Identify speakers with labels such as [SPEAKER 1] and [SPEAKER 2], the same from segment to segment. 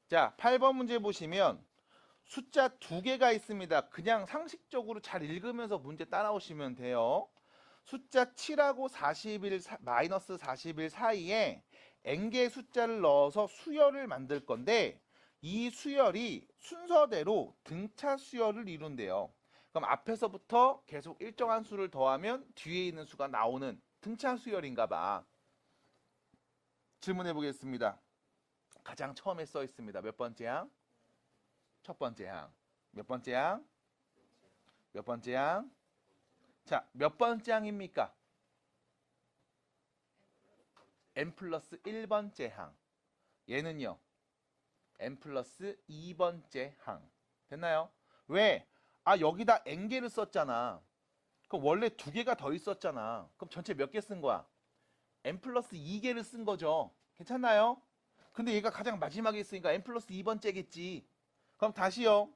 [SPEAKER 1] 자, 8번 문제 보시면 숫자 두 개가 있습니다. 그냥 상식적으로 잘 읽으면서 문제 따라오시면 돼요. 숫자 7하고 41, 마이너스 41 사이에 n개의 숫자를 넣어서 수열을 만들 건데 이 수열이 순서대로 등차 수열을 이룬대요. 그럼 앞에서부터 계속 일정한 수를 더하면 뒤에 있는 수가 나오는 등차 수열인가 봐. 질문해 보겠습니다. 가장 처음에 써 있습니다. 몇 번째 항? 첫 번째 항. 몇 번째 항? 몇 번째 항? 자, 몇 번째 항입니까? n 플러스 1번째 항. 얘는요. n 플러스 2번째 항. 됐나요? 왜? 아, 여기다 n개를 썼잖아. 그럼 원래 두 개가 더 있었잖아. 그럼 전체 몇 개 쓴 거야? n 플러스 2개를 쓴 거죠. 괜찮나요? 근데 얘가 가장 마지막에 있으니까 n 플러스 2번째겠지. 그럼 다시요.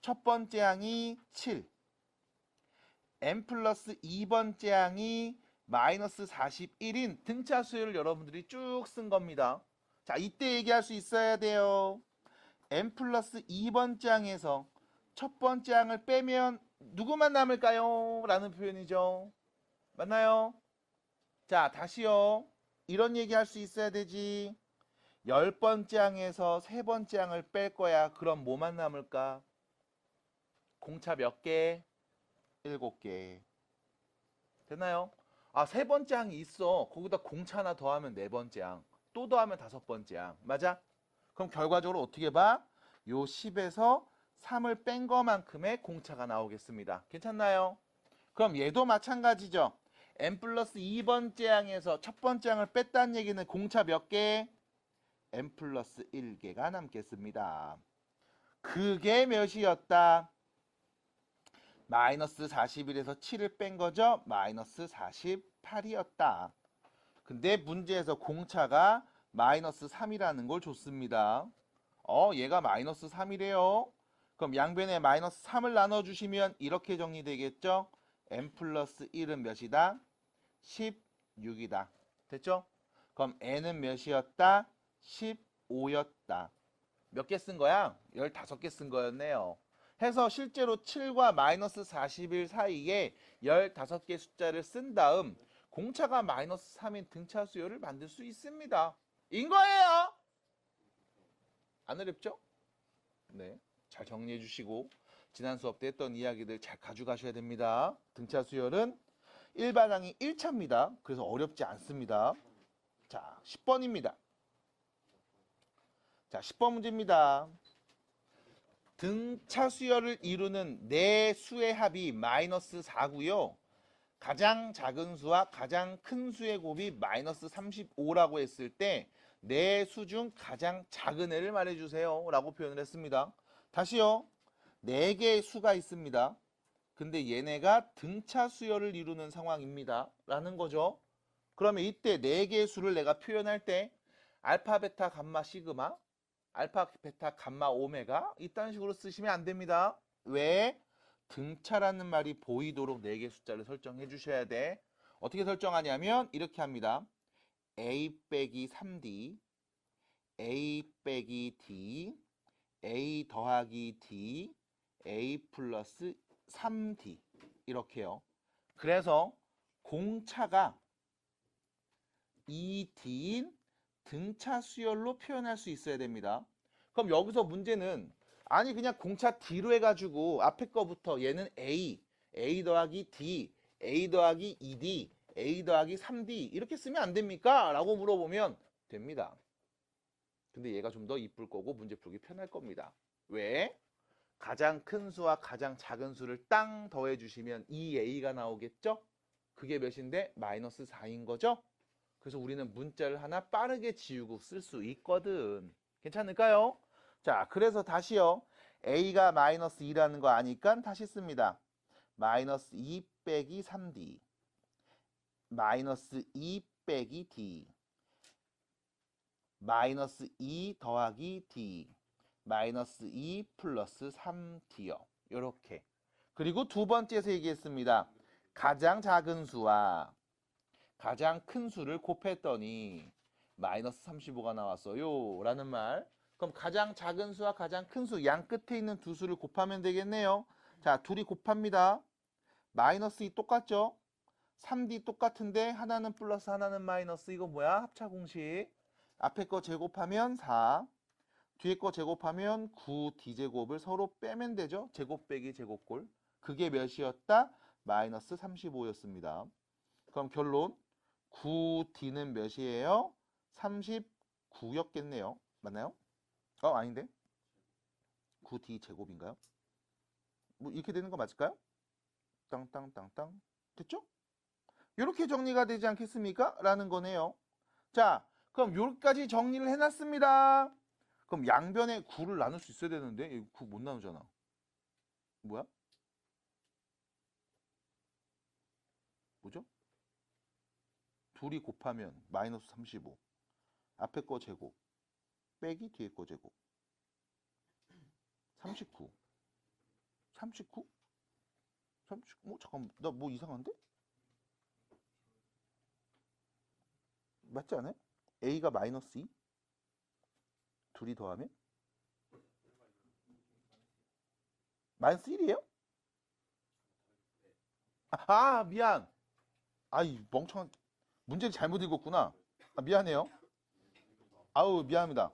[SPEAKER 1] 첫 번째 항이 7. n 플러스 2번째 항이 마이너스 41인 등차 수열을 여러분들이 쭉 쓴 겁니다. 자, 이때 얘기할 수 있어야 돼요. n 플러스 2번째 항에서 첫 번째 항을 빼면 누구만 남을까요? 라는 표현이죠. 맞나요? 자, 다시요. 이런 얘기 할 수 있어야 되지. 10번째 항에서 세 번째 항을 뺄 거야. 그럼 뭐만 남을까? 공차 몇 개? 7개. 됐나요? 아, 세 번째 항이 있어. 거기다 공차 하나 더하면 네 번째 항. 또 더하면 다섯 번째 항. 맞아? 그럼 결과적으로 어떻게 봐? 요 10에서 3을 뺀 거만큼의 공차가 나오겠습니다. 괜찮나요? 그럼 얘도 마찬가지죠. n 플러스 2번째 항에서 첫 번째 항을 뺐다는 얘기는 공차 몇 개? n 플러스 1개가 남겠습니다. 그게 몇이었다? 마이너스 41에서 7을 뺀 거죠? 마이너스 48이었다. 근데 문제에서 공차가 마이너스 3이라는 걸 줬습니다. 얘가 마이너스 3이래요. 그럼 양변에 마이너스 3을 나눠주시면 이렇게 정리되겠죠? n 플러스 1은 몇이다? 16이다. 됐죠? 그럼 n은 몇이었다? 15였다. 몇 개 쓴 거야? 15개 쓴 거였네요. 해서 실제로 7과 마이너스 41 사이에 15개 숫자를 쓴 다음 공차가 마이너스 3인 등차 수열을 만들 수 있습니다. 인 거예요. 안 어렵죠? 네, 잘 정리해 주시고 지난 수업 때 했던 이야기들 잘 가져가셔야 됩니다. 등차 수열은 일반항이 1차입니다. 그래서 어렵지 않습니다. 자, 10번입니다. 자, 10번 문제입니다. 등차 수열을 이루는 네 수의 합이 마이너스 4고요. 가장 작은 수와 가장 큰 수의 곱이 마이너스 35라고 했을 때 네 수 중 가장 작은 애를 말해주세요 라고 표현을 했습니다. 다시요. 네 개의 수가 있습니다. 근데 얘네가 등차 수열을 이루는 상황입니다 라는 거죠. 그러면 이때 네 개의 수를 내가 표현할 때 알파, 베타, 감마, 시그마, 알파, 베타, 감마, 오메가 이딴 식으로 쓰시면 안 됩니다. 왜? 등차라는 말이 보이도록 4개 숫자를 설정해 주셔야 돼. 어떻게 설정하냐면 이렇게 합니다. a 빼기 3d, a 빼기 d, a 더하기 d, a 플러스 3d 이렇게요. 그래서 공차가 2d인 등차 수열로 표현할 수 있어야 됩니다. 그럼 여기서 문제는 아니 그냥 공차 D로 해가지고 앞에 거부터 얘는 A 더하기 D, A 더하기 2D, A 더하기 3D 이렇게 쓰면 안 됩니까? 라고 물어보면 됩니다. 근데 얘가 좀 더 이쁠 거고 문제 풀기 편할 겁니다. 왜? 가장 큰 수와 가장 작은 수를 땅 더해 주시면 이 A가 나오겠죠? 그게 몇인데? 마이너스 4인 거죠? 그래서 우리는 문자를 하나 빠르게 지우고 쓸 수 있거든. 괜찮을까요? 자, 그래서 다시요. A가 마이너스 2라는 거 아니까 다시 씁니다. 마이너스 2 빼기 3D. 마이너스 2 빼기 D. 마이너스 2 더하기 D. 마이너스 2 플러스 3D요. 요렇게. 그리고 두 번째에서 얘기했습니다. 가장 작은 수와 가장 큰 수를 곱했더니 마이너스 35가 나왔어요 라는 말. 그럼 가장 작은 수와 가장 큰 수, 양 끝에 있는 두 수를 곱하면 되겠네요. 자, 둘이 곱합니다. 마이너스 2 똑같죠? 3D 똑같은데 하나는 플러스 하나는 마이너스. 이거 뭐야? 합차 공식. 앞에 거 제곱하면 4, 뒤에 거 제곱하면 9D제곱을 서로 빼면 되죠. 제곱 빼기 제곱골. 그게 몇이었다? 마이너스 35였습니다. 그럼 결론 9D는 몇이에요? 39였겠네요. 맞나요? 아닌데? 9D 제곱인가요? 뭐 이렇게 되는 거 맞을까요? 땅땅땅땅. 됐죠? 이렇게 정리가 되지 않겠습니까? 라는 거네요. 자, 그럼 여기까지 정리를 해놨습니다. 그럼 양변에 9를 나눌 수 있어야 되는데 9 못 나누잖아. 뭐야? 뭐죠? 둘이 곱하면 마이너스 35. 앞에 거 제곱 빼기 뒤에 거 제곱 39. 39? 39? 잠깐만, 나 뭐 이상한데? 맞지 않아요? A가 마이너스 2? 둘이 더하면? 마이너스 1이에요? 미안. 아이, 멍청한. 문제를 잘못 읽었구나. 미안해요. 아우, 미안합니다.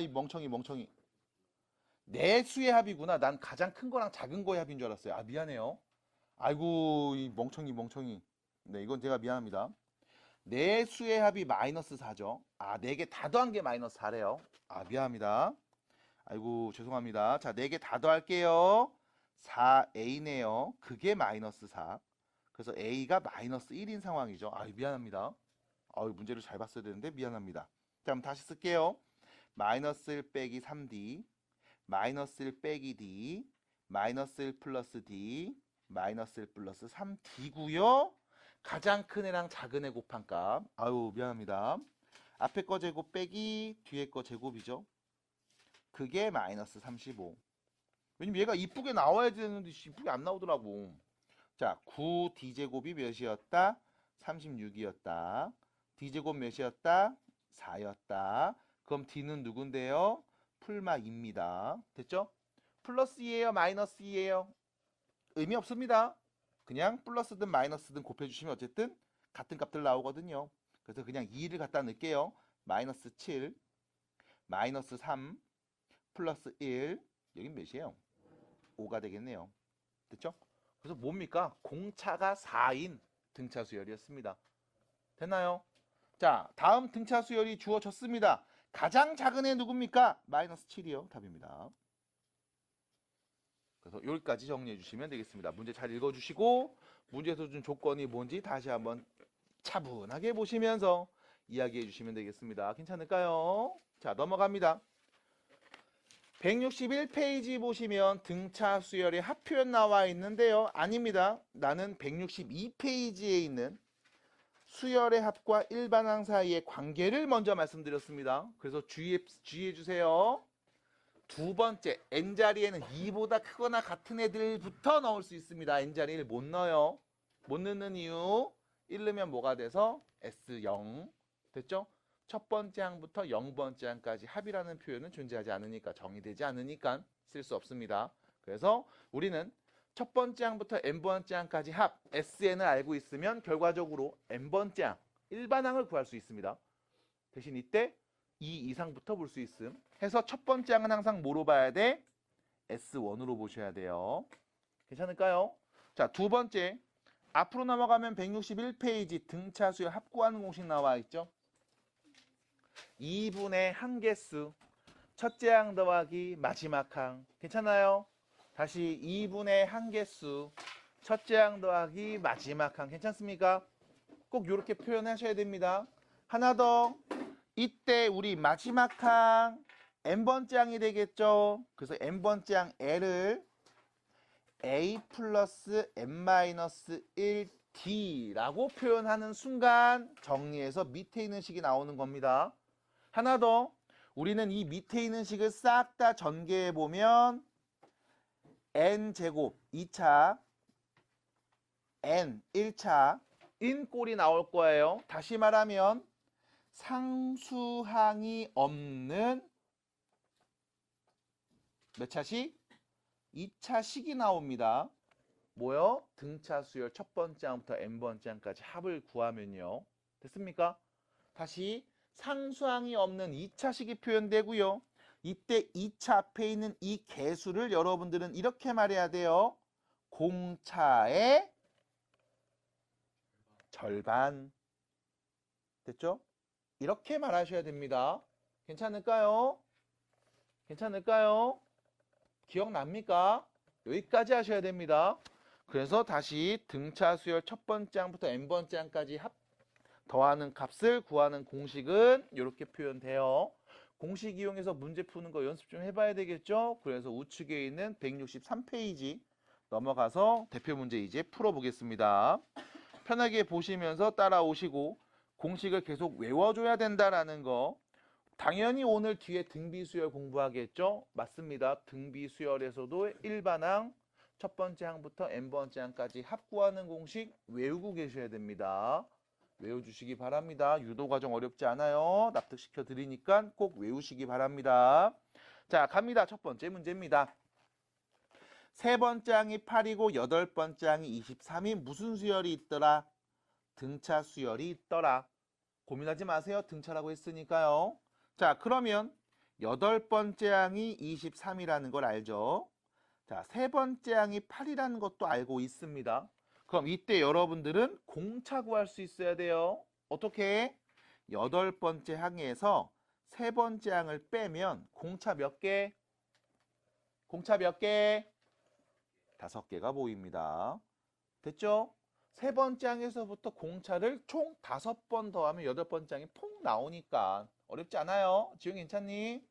[SPEAKER 1] 이 멍청이. 네 수의 합이구나. 난 가장 큰 거랑 작은 거의 합인 줄 알았어요. 미안해요. 아이고, 이 멍청이. 네, 이건 제가 미안합니다. 네 수의 합이 마이너스 4죠. 네 개 다 더한 게 마이너스 4래요. 미안합니다. 아이고, 죄송합니다. 자, 네 개 다 더할게요. 4A네요. 그게 마이너스 4. 그래서 A가 마이너스 1인 상황이죠. 미안합니다. 문제를 잘 봤어야 되는데 미안합니다. 자, 그럼 다시 쓸게요. 마이너스 1 빼기 3D, 마이너스 1 빼기 D, 마이너스 1 플러스 D, 마이너스 1 플러스 3D고요. 가장 큰 애랑 작은 애 곱한 값. 미안합니다. 앞에 거 제곱 빼기 뒤에 거 제곱이죠. 그게 마이너스 35. 왜냐면 얘가 이쁘게 나와야 되는데 이쁘게 안 나오더라고. 자, 9D제곱이 몇이었다? 36이었다. D제곱 몇이었다? 4였다. 그럼 D는 누군데요? 풀마 2입니다. 됐죠? 플러스 2예요? 마이너스 2예요? 의미 없습니다. 그냥 플러스든 마이너스든 곱해주시면 어쨌든 같은 값들 나오거든요. 그래서 그냥 2를 갖다 넣을게요. 마이너스 7, 마이너스 3, 플러스 1. 여긴 몇이에요? 5가 되겠네요. 됐죠? 그래서 뭡니까? 공차가 4인 등차 수열이었습니다. 됐나요? 자, 다음 등차 수열이 주어졌습니다. 가장 작은 애 누굽니까? 마이너스 7이요. 답입니다. 그래서 여기까지 정리해 주시면 되겠습니다. 문제 잘 읽어주시고 문제에서 준 조건이 뭔지 다시 한번 차분하게 보시면서 이야기해 주시면 되겠습니다. 괜찮을까요? 자, 넘어갑니다. 161페이지 보시면 등차 수열의 합표현 나와 있는데요. 아닙니다. 나는 162페이지에 있는 수열의 합과 일반항 사이의 관계를 먼저 말씀드렸습니다. 그래서 주의해 주세요. 두 번째, n자리에는 2보다 크거나 같은 애들부터 넣을 수 있습니다. n자리를 못 넣어요. 못 넣는 이유, 1 넣으면 뭐가 돼서 S0. 됐죠? 첫 번째 항부터 0번째 항까지 합이라는 표현은 존재하지 않으니까, 정의되지 않으니까 쓸 수 없습니다. 그래서 우리는 첫 번째 항부터 n번째 항까지 합, SN을 알고 있으면 결과적으로 n번째 항, 일반항을 구할 수 있습니다. 대신 이때 2 이상부터 볼 수 있음. 해서 첫 번째 항은 항상 뭐로 봐야 돼? S1으로 보셔야 돼요. 괜찮을까요? 자, 두 번째. 앞으로 넘어가면 161페이지 등차 수열 합구하는 공식 나와 있죠. 2분의 한개수. 첫째 항 더하기 마지막 항. 괜찮아요? 다시 2분의 한개수. 첫째 항 더하기 마지막 항. 괜찮습니까? 꼭 이렇게 표현하셔야 됩니다. 하나 더. 이때 우리 마지막 항 n번째 항이 되겠죠. 그래서 n번째 항 L을 a 플러스 n-1d라고 표현하는 순간 정리해서 밑에 있는 식이 나오는 겁니다. 하나 더. 우리는 이 밑에 있는 식을 싹 다 전개해 보면 n제곱 2차, n 1차 인 꼴이 나올 거예요. 다시 말하면 상수항이 없는 몇 차식? 2차식이 나옵니다. 뭐요? 등차 수열 첫 번째 항부터 n번째 항까지 합을 구하면요. 됐습니까? 다시 상수항이 없는 2차식이 표현되고요. 이때 2차 앞에 있는 이 개수를 여러분들은 이렇게 말해야 돼요. 공차의 절반. 됐죠? 이렇게 말하셔야 됩니다. 괜찮을까요? 괜찮을까요? 기억납니까? 여기까지 하셔야 됩니다. 그래서 다시 등차 수열 첫 번째 항부터 n번째 항까지 더하는 값을 구하는 공식은 이렇게 표현돼요. 공식 이용해서 문제 푸는 거 연습 좀 해봐야 되겠죠? 그래서 우측에 있는 163페이지 넘어가서 대표 문제 이제 풀어보겠습니다. 편하게 보시면서 따라오시고 공식을 계속 외워줘야 된다라는 거. 당연히 오늘 뒤에 등비수열 공부하겠죠? 맞습니다. 등비수열에서도 일반항 첫 번째 항부터 n번째 항까지 합구하는 공식 외우고 계셔야 됩니다. 외워주시기 바랍니다. 유도과정 어렵지 않아요. 납득시켜 드리니까 꼭 외우시기 바랍니다. 자, 갑니다. 첫 번째 문제입니다. 세 번째 항이 8이고 여덟 번째 항이 23이 무슨 수열이 있더라? 등차 수열이 있더라. 고민하지 마세요. 등차라고 했으니까요. 자, 그러면 여덟 번째 항이 23이라는 걸 알죠? 자, 세 번째 항이 8이라는 것도 알고 있습니다. 그럼 이때 여러분들은 공차 구할 수 있어야 돼요. 어떻게? 여덟 번째 항에서 세 번째 항을 빼면 공차 몇 개? 공차 몇 개? 5개가 보입니다. 됐죠? 세 번째 항에서부터 공차를 총 5번 더하면 여덟 번째 항이 퐁 나오니까 어렵지 않아요. 지용 괜찮니?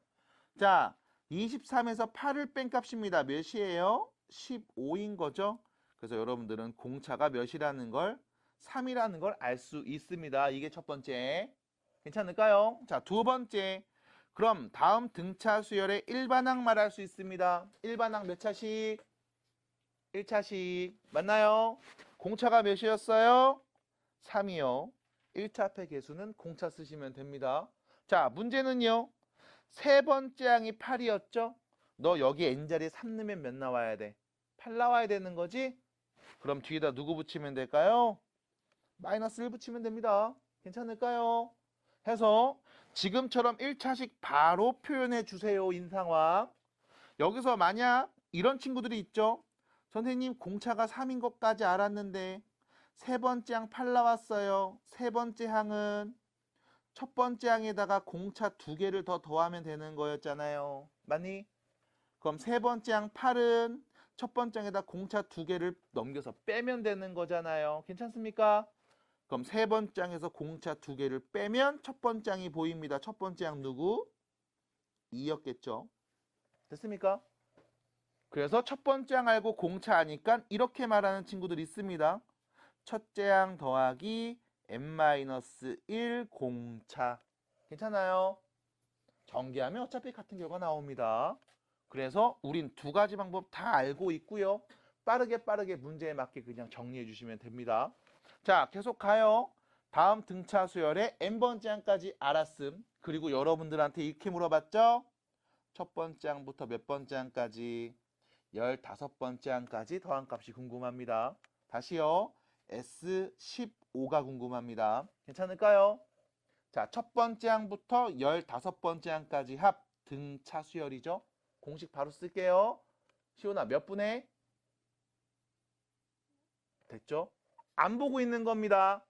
[SPEAKER 1] 자, 23에서 8을 뺀 값입니다. 몇이에요? 15인 거죠? 그래서 여러분들은 공차가 몇이라는 걸 3이라는 걸 알 수 있습니다. 이게 첫 번째. 괜찮을까요? 자, 두 번째. 그럼 다음 등차 수열의 일반항 말할 수 있습니다. 일반항 몇 차씩? 1차씩. 맞나요? 공차가 몇이었어요? 3이요. 1차 앞에 개수는 공차 쓰시면 됩니다. 자, 문제는요. 세 번째 항이 8이었죠? 너 여기 n자리에 3 넣으면 몇 나와야 돼? 8 나와야 되는 거지? 그럼 뒤에다 누구 붙이면 될까요? 마이너스 1 붙이면 됩니다. 괜찮을까요? 해서 지금처럼 1차식 바로 표현해 주세요. 인상황. 여기서 만약 이런 친구들이 있죠? 선생님 공차가 3인 것까지 알았는데 세 번째 항 8 나왔어요. 세 번째 항은 첫 번째 항에다가 공차 2개를 더 더하면 되는 거였잖아요. 맞니? 그럼 세 번째 항 8은 첫 번째 항에다 공차 2개를 넘겨서 빼면 되는 거잖아요. 괜찮습니까? 그럼 세 번째 항에서 공차 2개를 빼면 첫 번째 항이 보입니다. 첫 번째 항 누구? 2였겠죠. 됐습니까? 그래서 첫 번째 항 알고 공차 아니까 이렇게 말하는 친구들 있습니다. 첫째 항 더하기 n-1 공차. 괜찮아요? 전개하면 어차피 같은 결과 나옵니다. 그래서 우린 두 가지 방법 다 알고 있고요. 빠르게 문제에 맞게 그냥 정리해 주시면 됩니다. 자, 계속 가요. 다음 등차 수열의 n번째 항까지 알았음. 그리고 여러분들한테 이렇게 물어봤죠? 첫 번째 항부터 몇 번째 항까지? 15번째 항까지 더한 값이 궁금합니다. 다시요. S15가 궁금합니다. 괜찮을까요? 자, 첫 번째 항부터 15번째 항까지 합 등차 수열이죠. 공식 바로 쓸게요. 시온아 몇 분의? 됐죠? 안 보고 있는 겁니다.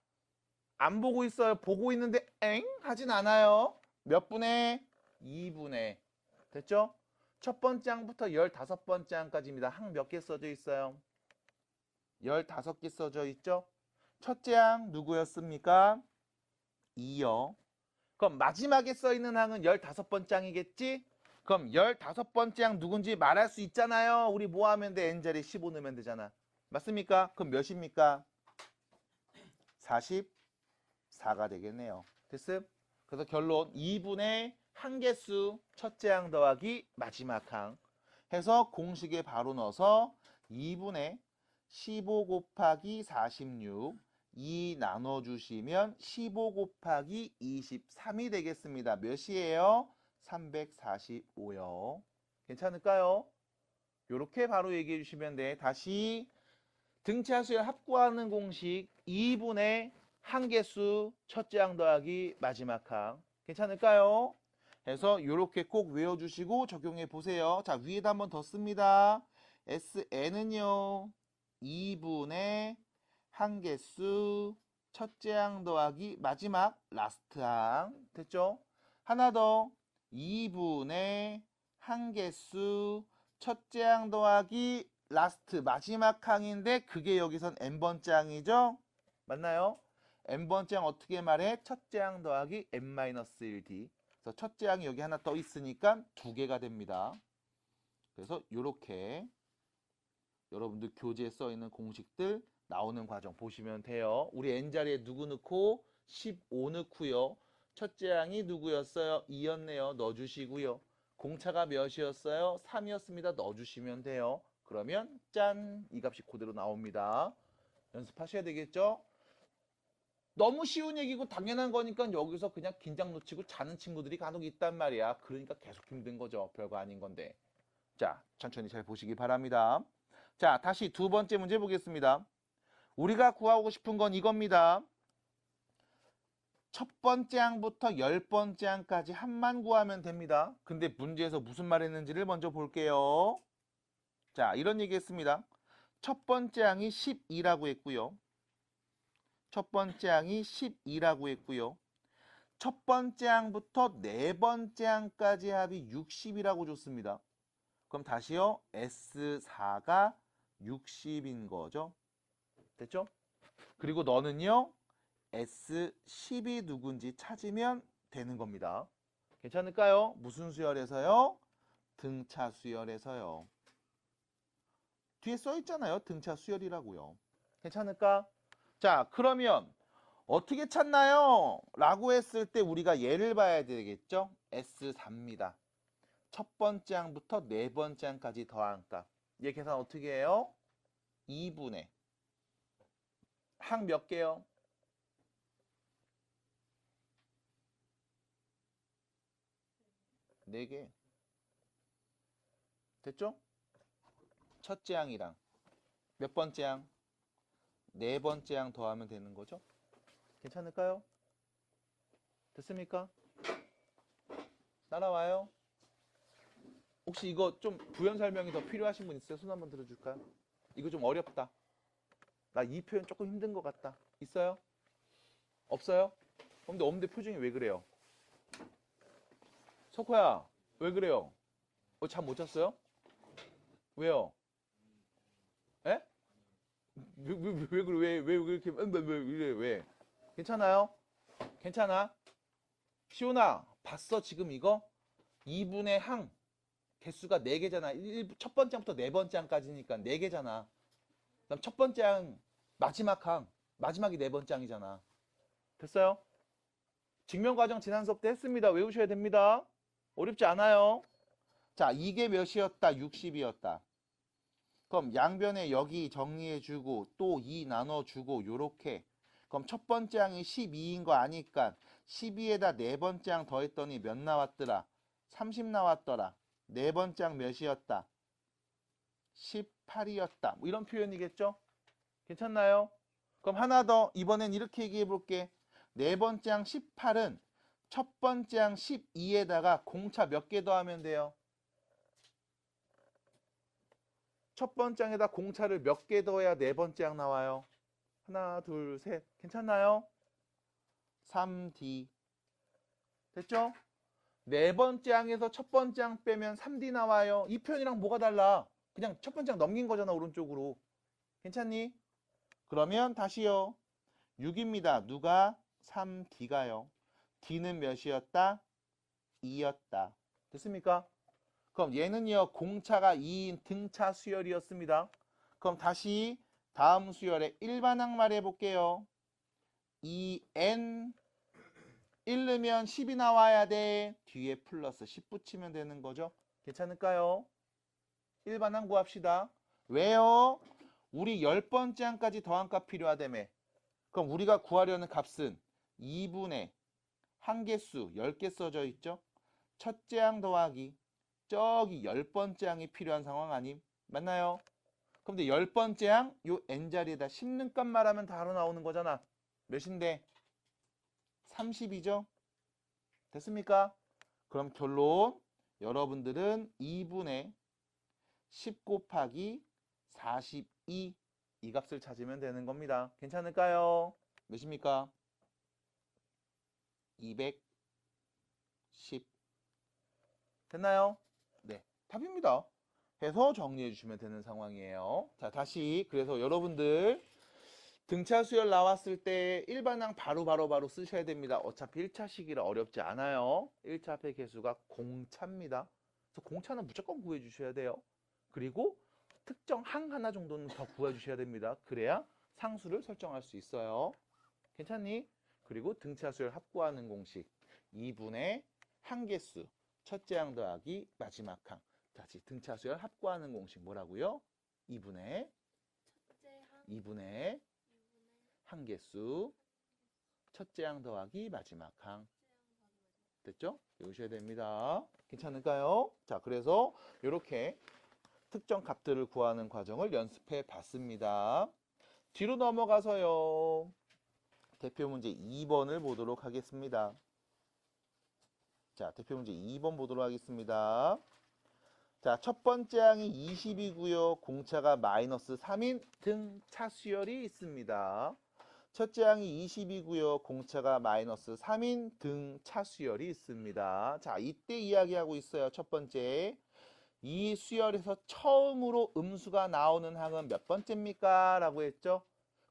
[SPEAKER 1] 안 보고 있어요. 보고 있는데 엥? 하진 않아요. 몇 분의? 2분의. 됐죠? 첫 번째 항부터 15번째 항까지입니다. 항 몇 개 써져 있어요? 15개 써져 있죠? 첫째 항 누구였습니까? 2요. 그럼 마지막에 써있는 항은 15번째 항이겠지? 그럼 15번째 항 누군지 말할 수 있잖아요. 우리 뭐 하면 돼? n자리에 15 넣으면 되잖아. 맞습니까? 그럼 몇입니까? 44가 되겠네요. 됐음? 그래서 결론 2분의 한개수 첫째 항 더하기 마지막 항 해서 공식에 바로 넣어서 2분의 15 곱하기 46 2 나눠주시면 15 곱하기 23이 되겠습니다. 몇이에요? 345요. 괜찮을까요? 요렇게 바로 얘기해 주시면 돼. 다시 등차 하수열 합구하는 공식 2분의 한개수 첫째 항 더하기 마지막 항. 괜찮을까요? 해서 요렇게 꼭 외워주시고 적용해 보세요. 자, 위에다 한 번 더 씁니다. SN은요 2분의 한개수 첫째 항 더하기 마지막 라스트 항. 됐죠? 하나 더 2분의 한개수 첫째 항 더하기 라스트 마지막 항인데 그게 여기선 n번째 항이죠? 맞나요? n번째 항 어떻게 말해? 첫째 항 더하기 n-1d. 그래서 첫째 항이 여기 하나 더 있으니까 두 개가 됩니다. 그래서 이렇게 여러분들 교재에 써 있는 공식들 나오는 과정 보시면 돼요. 우리 n자리에 누구 넣고 15 넣고요. 첫째 항이 누구였어요? 2였네요. 넣어주시고요. 공차가 몇이었어요? 3이었습니다. 넣어주시면 돼요. 그러면 짠! 이 값이 그대로 나옵니다. 연습하셔야 되겠죠? 너무 쉬운 얘기고 당연한 거니까 여기서 그냥 긴장 놓치고 자는 친구들이 간혹 있단 말이야. 그러니까 계속 힘든 거죠. 별거 아닌 건데. 자, 천천히 잘 보시기 바랍니다. 자, 다시 두 번째 문제 보겠습니다. 우리가 구하고 싶은 건 이겁니다. 첫 번째 항부터 10번째 항까지 한만 구하면 됩니다. 근데 문제에서 무슨 말 했는지를 먼저 볼게요. 자, 이런 얘기 했습니다. 첫 번째 항이 12라고 했고요. 첫 번째 항이 12라고 했고요. 첫 번째 항부터 네 번째 항까지 합이 60이라고 줬습니다. 그럼 다시요. S4가 60인 거죠. 됐죠? 그리고 너는요. S10이 누군지 찾으면 되는 겁니다. 괜찮을까요? 무슨 수열에서요? 등차 수열에서요. 뒤에 써 있잖아요. 등차 수열이라고요. 괜찮을까? 자, 그러면 어떻게 찾나요? 라고 했을 때 우리가 예를 봐야 되겠죠? S4입니다. 첫 번째 항부터 네 번째 항까지 더한 값. 얘 계산 어떻게 해요? 2분의 항 몇 개요? 4개. 됐죠? 첫째 항이랑 몇 번째 항? 네 번째 항 더하면 되는 거죠? 괜찮을까요? 됐습니까? 따라와요. 혹시 이거 좀 부연 설명이 더 필요하신 분 있어요? 손 한번 들어줄까요? 이거 좀 어렵다. 나 이 표현 조금 힘든 것 같다. 있어요? 없어요? 근데 없는데 표정이 왜 그래요? 석호야, 왜 그래요? 잠 못 잤어요? 왜요? 에? 왜 그래? 왜 그렇게, 왜? 괜찮아요? 괜찮아? 시온아, 봤어? 지금 이거? 2분의 항. 개수가 4개잖아. 첫 번째 항부터 네 번째 항까지니까 4개잖아. 그다음 첫 번째 항, 마지막 항. 마지막이 네 번째 항이잖아. 됐어요? 증명과정 지난 수업 때 했습니다. 외우셔야 됩니다. 어렵지 않아요. 자, 이게 몇이었다? 60이었다. 그럼 양변에 여기 정리해주고 또 2 나눠주고 요렇게. 그럼 첫 번째 항이 12인 거 아니까 12에다 네 번째 항 더했더니 몇 나왔더라? 30 나왔더라. 네 번째 항 몇이었다? 18이었다. 뭐 이런 표현이겠죠? 괜찮나요? 그럼 하나 더 이번엔 이렇게 얘기해 볼게. 네 번째 항 18은 첫 번째 항 12에다가 공차 몇 개 더하면 돼요? 첫 번째 항에다 공차를 몇 개 더해야 네 번째 항 나와요? 하나, 둘, 셋. 괜찮나요? 3D. 됐죠? 네 번째 항에서 첫 번째 항 빼면 3D 나와요. 이 표현이랑 뭐가 달라? 그냥 첫 번째 항 넘긴 거잖아, 오른쪽으로. 괜찮니? 그러면 다시요. 6입니다. 누가? 3D가요. D는 몇이었다? 2였다. 됐습니까? 그럼 얘는요. 공차가 2인 등차 수열이었습니다. 그럼 다시 다음 수열의 일반항 말해 볼게요. 2n 1 넣으면 10이 나와야 돼. 뒤에 플러스 10 붙이면 되는 거죠. 괜찮을까요? 일반항 구합시다. 왜요? 우리 10번째 항까지 더한 값 필요하다며. 그럼 우리가 구하려는 값은 2분의 한개수 10개 써져 있죠? 첫째 항 더하기 저기 10번째 항이 필요한 상황 아님? 맞나요? 그럼 10번째 항 요 n자리에다 씹는 값 말하면 바로 나오는 거잖아. 몇인데? 30이죠? 됐습니까? 그럼 결론 여러분들은 2분의 10 곱하기 42 이 값을 찾으면 되는 겁니다. 괜찮을까요? 몇입니까? 210 됐나요? 네, 답입니다. 해서 정리해 주시면 되는 상황이에요. 자, 다시 그래서 여러분들 등차 수열 나왔을 때 일반항 바로 쓰셔야 됩니다. 어차피 1차 시기라 어렵지 않아요. 1차 합의 개수가 공차입니다. 그래서 공차는 무조건 구해 주셔야 돼요. 그리고 특정 항 하나 정도는 더 구해 주셔야 됩니다. 그래야 상수를 설정할 수 있어요. 괜찮니? 그리고 등차 수열 합구하는 공식 2분의 한개수 첫째 항 더하기 마지막 항. 다시 등차 수열 합구하는 공식 뭐라고요? 2분의 한개수 첫째 항 더하기 마지막 항. 됐죠? 외우셔야 됩니다. 괜찮을까요? 자, 그래서 이렇게 특정 값들을 구하는 과정을 연습해 봤습니다. 뒤로 넘어가서요. 대표 문제 2번을 보도록 하겠습니다. 자, 대표 문제 2번 보도록 하겠습니다. 자, 첫 번째 항이 20이고요. 공차가 마이너스 3인 등차 수열이 있습니다. 첫째 항이 20이고요. 공차가 마이너스 3인 등차 수열이 있습니다. 자, 이때 이야기하고 있어요. 첫 번째. 이 수열에서 처음으로 음수가 나오는 항은 몇 번째입니까? 라고 했죠.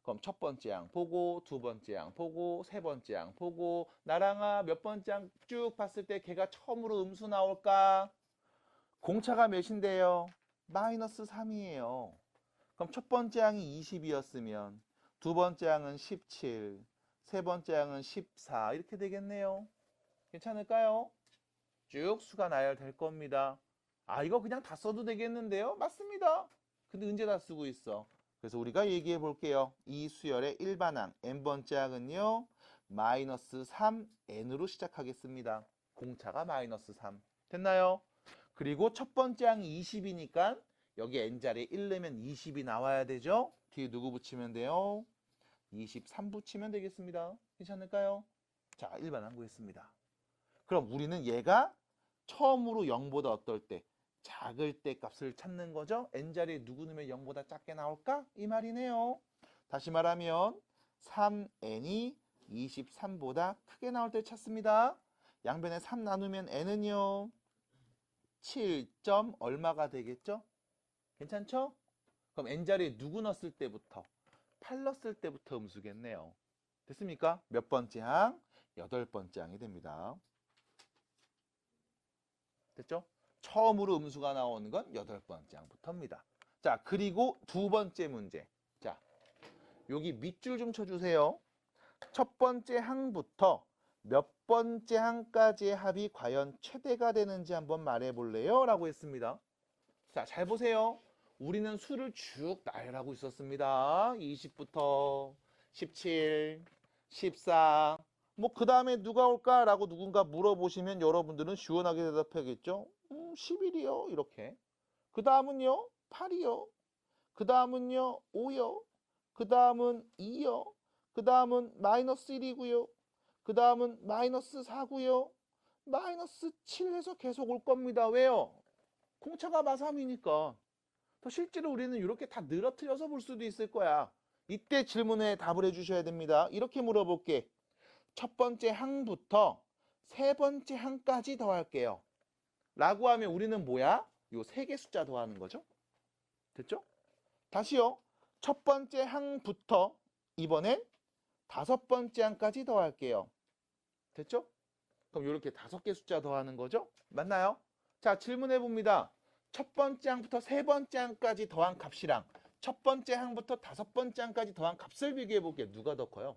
[SPEAKER 1] 그럼 첫 번째 항 보고, 두 번째 항 보고, 세 번째 항 보고, 나랑아 몇 번째 항 쭉 봤을 때 걔가 처음으로 음수 나올까? 공차가 몇인데요? 마이너스 3이에요. 그럼 첫 번째 항이 20이었으면 두 번째 항은 17, 세 번째 항은 14 이렇게 되겠네요. 괜찮을까요? 쭉 수가 나열될 겁니다. 아, 이거 그냥 다 써도 되겠는데요? 맞습니다. 근데 언제 다 쓰고 있어? 그래서 우리가 얘기해 볼게요. 이 수열의 일반항 n번째 항은요. 마이너스 3n으로 시작하겠습니다. 공차가 마이너스 3. 됐나요? 그리고 첫 번째 항이 20이니까 여기 n자리에 1 넣으면 20이 나와야 되죠? 뒤에 누구 붙이면 돼요? 23 붙이면 되겠습니다. 괜찮을까요? 자, 일반항 구했습니다. 그럼 우리는 얘가 처음으로 0보다 어떨 때? 작을 때 값을 찾는 거죠. n자리에 누구 넣으면 0보다 작게 나올까? 이 말이네요. 다시 말하면 3n이 23보다 크게 나올 때 찾습니다. 양변에 3 나누면 n은요. 7점 얼마가 되겠죠? 괜찮죠? 그럼 n자리에 누구 넣었을 때부터? 8 넣었을 때부터 음수겠네요. 됐습니까? 몇 번째 항? 8번째 항이 됩니다. 됐죠? 처음으로 음수가 나오는 건 8번째 항부터입니다. 자, 그리고 두 번째 문제. 자, 여기 밑줄 좀 쳐주세요. 첫 번째 항부터 몇 번째 항까지의 합이 과연 최대가 되는지 한번 말해볼래요? 라고 했습니다. 자, 잘 보세요. 우리는 수를 쭉 나열하고 있었습니다. 20부터 17, 14. 뭐 그 다음에 누가 올까? 라고 누군가 물어보시면 여러분들은 시원하게 대답하겠죠. 11이요. 이렇게. 그 다음은요. 8이요. 그 다음은요. 5요. 그 다음은 2요. 그 다음은 마이너스 1이고요. 그 다음은 마이너스 4고요. 마이너스 7 해서 계속 올 겁니다. 왜요? 공차가 마삼이니까. 더 실제로 우리는 이렇게 다 늘어뜨려서 볼 수도 있을 거야. 이때 질문에 답을 해주셔야 됩니다. 이렇게 물어볼게. 첫 번째 항부터 세 번째 항까지 더할게요. 라고 하면 우리는 뭐야? 요 세 개 숫자 더하는 거죠. 됐죠? 다시요. 첫 번째 항부터 이번엔 다섯 번째 항까지 더할게요. 됐죠? 그럼 이렇게 5개 숫자 더하는 거죠? 맞나요? 자, 질문해 봅니다. 첫 번째 항부터 세 번째 항까지 더한 값이랑 첫 번째 항부터 다섯 번째 항까지 더한 값을 비교해 볼게요. 누가 더 커요?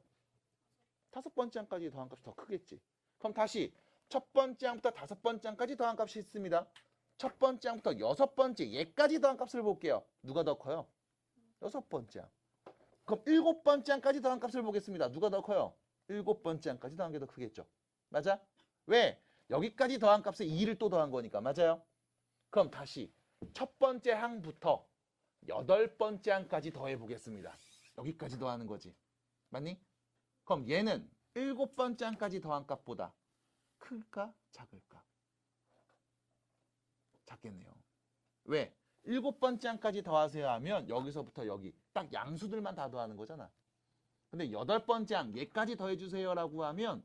[SPEAKER 1] 다섯 번째 항까지 더한 값이 더 크겠지. 그럼 다시 첫 번째 항부터 다섯 번째 항까지 더한 값이 있습니다. 첫 번째 항부터 여섯 번째 얘까지 더한 값을 볼게요. 누가 더 커요? 여섯 번째 항. 그럼 7번째 항까지 더한 값을 보겠습니다. 누가 더 커요? 7번째 항까지 더한 게 더 크겠죠. 맞아? 왜? 여기까지 더한 값에 2를 또 더한 거니까. 맞아요? 그럼 다시 첫 번째 항부터 8번째 항까지 더해 보겠습니다. 여기까지 더하는 거지. 맞니? 그럼 얘는 7번째 항까지 더한 값보다 클까? 작을까? 작겠네요. 왜? 7번째 항까지 더하세요 하면 여기서부터 여기 딱 양수들만 다 더하는 거잖아. 근데 8번째 항 얘까지 더해주세요 라고 하면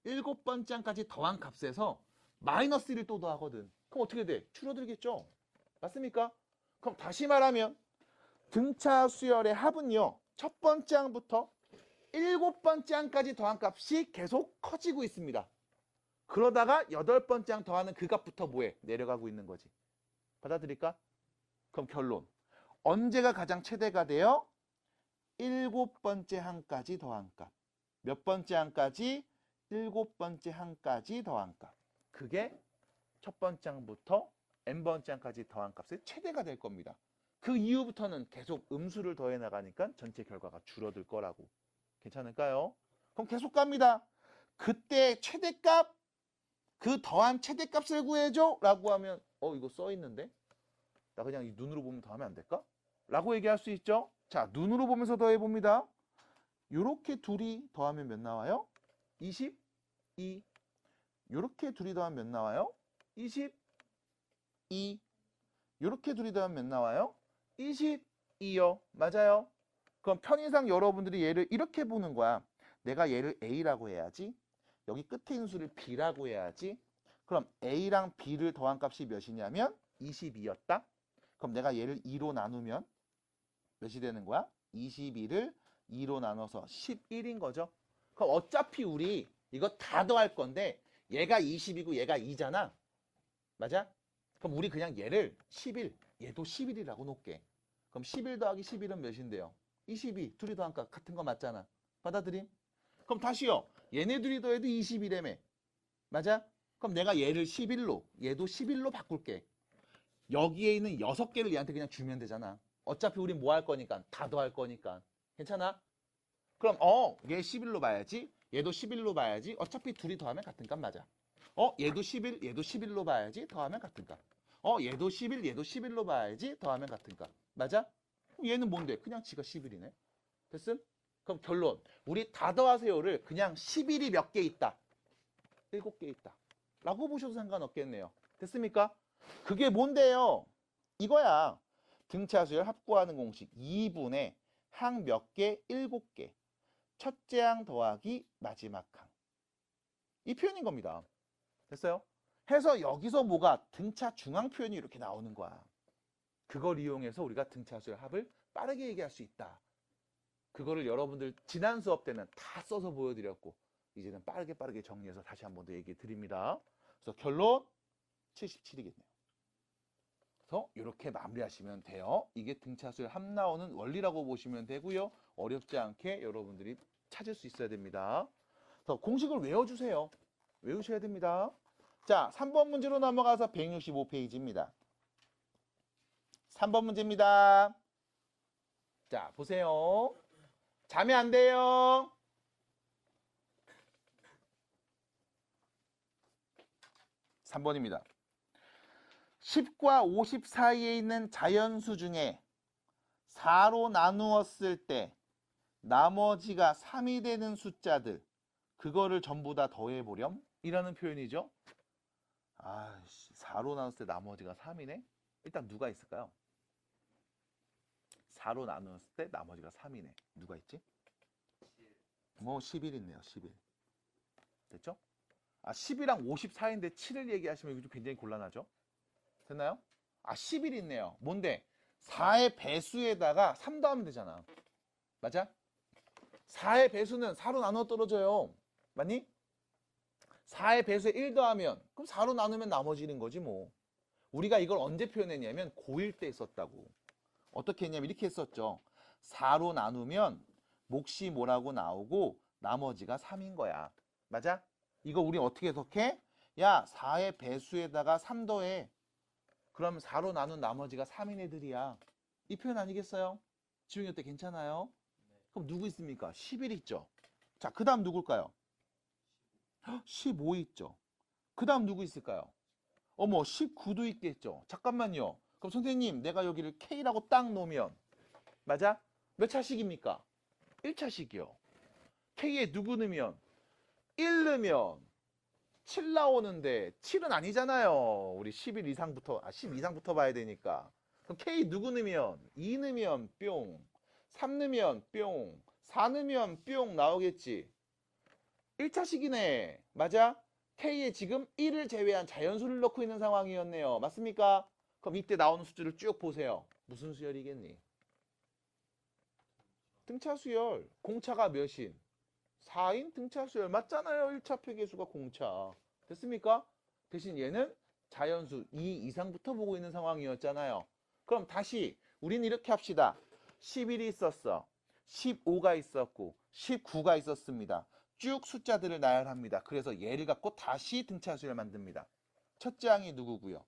[SPEAKER 1] 7번째 항까지 더한 값에서 마이너스 1을 또 더하거든. 그럼 어떻게 돼? 줄어들겠죠? 맞습니까? 그럼 다시 말하면 등차 수열의 합은요. 첫 번째 항부터 7번째 항까지 더한 값이 계속 커지고 있습니다. 그러다가 8번째 항 더하는 그 값부터 뭐해? 내려가고 있는 거지. 받아들일까? 그럼 결론. 언제가 가장 최대가 돼요? 7번째 항까지 더한 값. 몇 번째 항까지? 7번째 항까지 더한 값. 그게 첫 번째 항부터 n번째 항까지 더한 값의 최대가 될 겁니다. 그 이후부터는 계속 음수를 더해 나가니까 전체 결과가 줄어들 거라고. 괜찮을까요? 그럼 계속 갑니다. 그때 최대값, 그 더한 최대값을 구해줘 라고 하면 이거 써있는데? 나 그냥 이 눈으로 보면 더하면 안 될까? 라고 얘기할 수 있죠. 자, 눈으로 보면서 더해봅니다. 요렇게 둘이 더하면 몇 나와요? 22. 요렇게 둘이 더하면 몇 나와요? 22. 요렇게 둘이 더하면 몇 나와요? 22요. 맞아요. 그럼 편의상 여러분들이 얘를 이렇게 보는 거야. 내가 얘를 A라고 해야지. 여기 끝에 있는 수를 B라고 해야지. 그럼 A랑 B를 더한 값이 몇이냐면 22였다. 그럼 내가 얘를 2로 나누면 몇이 되는 거야? 22를 2로 나눠서 11인 거죠. 그럼 어차피 우리 이거 다 더할 건데 얘가 20이고 얘가 2잖아. 맞아? 그럼 우리 그냥 얘를 11, 얘도 11이라고 놓을게. 그럼 11 더하기 11은 몇인데요? 22. 둘이 더한 값 같은 거 맞잖아. 받아들임? 그럼 다시요. 얘네 둘이 더해도 21이라며. 맞아? 그럼 내가 얘를 11로, 얘도 11로 바꿀게. 여기에 있는 6개를 얘한테 그냥 주면 되잖아. 어차피 우린 뭐 할 거니까. 다 더할 거니까. 괜찮아? 그럼 얘 11로 봐야지. 얘도 11로 봐야지. 어차피 둘이 더하면 같은 값 맞아. 얘도 11, 얘도 11로 봐야지. 더하면 같은 값. 얘도 11, 얘도 11로 봐야지. 더하면 같은 값. 맞아? 얘는 뭔데? 그냥 지가 11이네. 됐음? 그럼 결론. 우리 다 더하세요를 그냥 11이 몇 개 있다? 7개 있다. 라고 보셔도 상관없겠네요. 됐습니까? 그게 뭔데요? 이거야. 등차수열 합구하는 공식 2분의 항 몇 개? 7개. 첫째 항 더하기 마지막 항. 이 표현인 겁니다. 됐어요? 해서 여기서 뭐가 등차 중앙 표현이 이렇게 나오는 거야. 그걸 이용해서 우리가 등차수열 합을 빠르게 얘기할 수 있다. 그거를 여러분들 지난 수업 때는 다 써서 보여드렸고 이제는 빠르게 정리해서 다시 한 번 더 얘기해 드립니다. 그래서 결론 77이겠네요. 그래서 이렇게 마무리하시면 돼요. 이게 등차수열 합 나오는 원리라고 보시면 되고요. 어렵지 않게 여러분들이 찾을 수 있어야 됩니다. 그래서 공식을 외워주세요. 외우셔야 됩니다. 자, 3번 문제로 넘어가서 165페이지입니다. 3번 문제입니다. 자, 보세요. 자면 안 돼요. (3번입니다) 10과 50 사이에 있는 자연수 중에 4로 나누었을 때 나머지가 3이 되는 숫자들 그거를 전부 다 더해보렴 이라는 표현이죠. 4로 나눴을 때 나머지가 3이네. 일단 누가 있을까요? 4로 나눴을 때 나머지가 3이네. 누가 있지? 11 있네요. 11. 됐죠? 10이랑 50 사이인데 7을 얘기하시면 이거 좀 굉장히 곤란하죠? 됐나요? 11 있네요. 뭔데? 4의 배수에다가 3 더하면 되잖아. 맞아? 4의 배수는 4로 나눠 떨어져요. 맞니? 4의 배수에 1 더하면 그럼 4로 나누면 나머지 1인 거지 뭐. 우리가 이걸 언제 표현했냐면 고1 때 썼다고. 어떻게 했냐면 이렇게 했었죠. 4로 나누면 몫이 뭐라고 나오고 나머지가 3인 거야. 맞아? 이거 우리 어떻게 해석해? 야, 4의 배수에다가 3 더해. 그러면 4로 나눈 나머지가 3인 애들이야. 이 표현 아니겠어요? 지웅이 때 괜찮아요? 그럼 누구 있습니까? 11 있죠. 자, 그 다음 누굴까요? 15 있죠. 그 다음 누구 있을까요? 어머, 19도 있겠죠. 잠깐만요. 그럼 선생님, 내가 여기를 K라고 딱 놓으면 맞아? 몇 차식입니까? 1차식이요. K에 누구 넣으면 1 넣으면 7 나오는데 7은 아니잖아요. 우리 11 이상부터 10 이상부터 봐야 되니까. 그럼 K 누구 넣으면 2 넣으면 뿅, 3 넣으면 뿅, 4 넣으면 뿅 나오겠지. 1차식이네. 맞아? K에 지금 1을 제외한 자연수를 넣고 있는 상황이었네요. 맞습니까? 그럼 이때 나오는 수들을 쭉 보세요. 무슨 수열이겠니? 등차 수열. 공차가 몇인? 4인 등차 수열. 맞잖아요. 1차 표계수가 공차. 됐습니까? 대신 얘는 자연수 2 이상부터 보고 있는 상황이었잖아요. 그럼 다시 우린 이렇게 합시다. 11이 있었어. 15가 있었고 19가 있었습니다. 쭉 숫자들을 나열합니다. 그래서 얘를 갖고 다시 등차 수열 만듭니다. 첫째 항이 누구고요?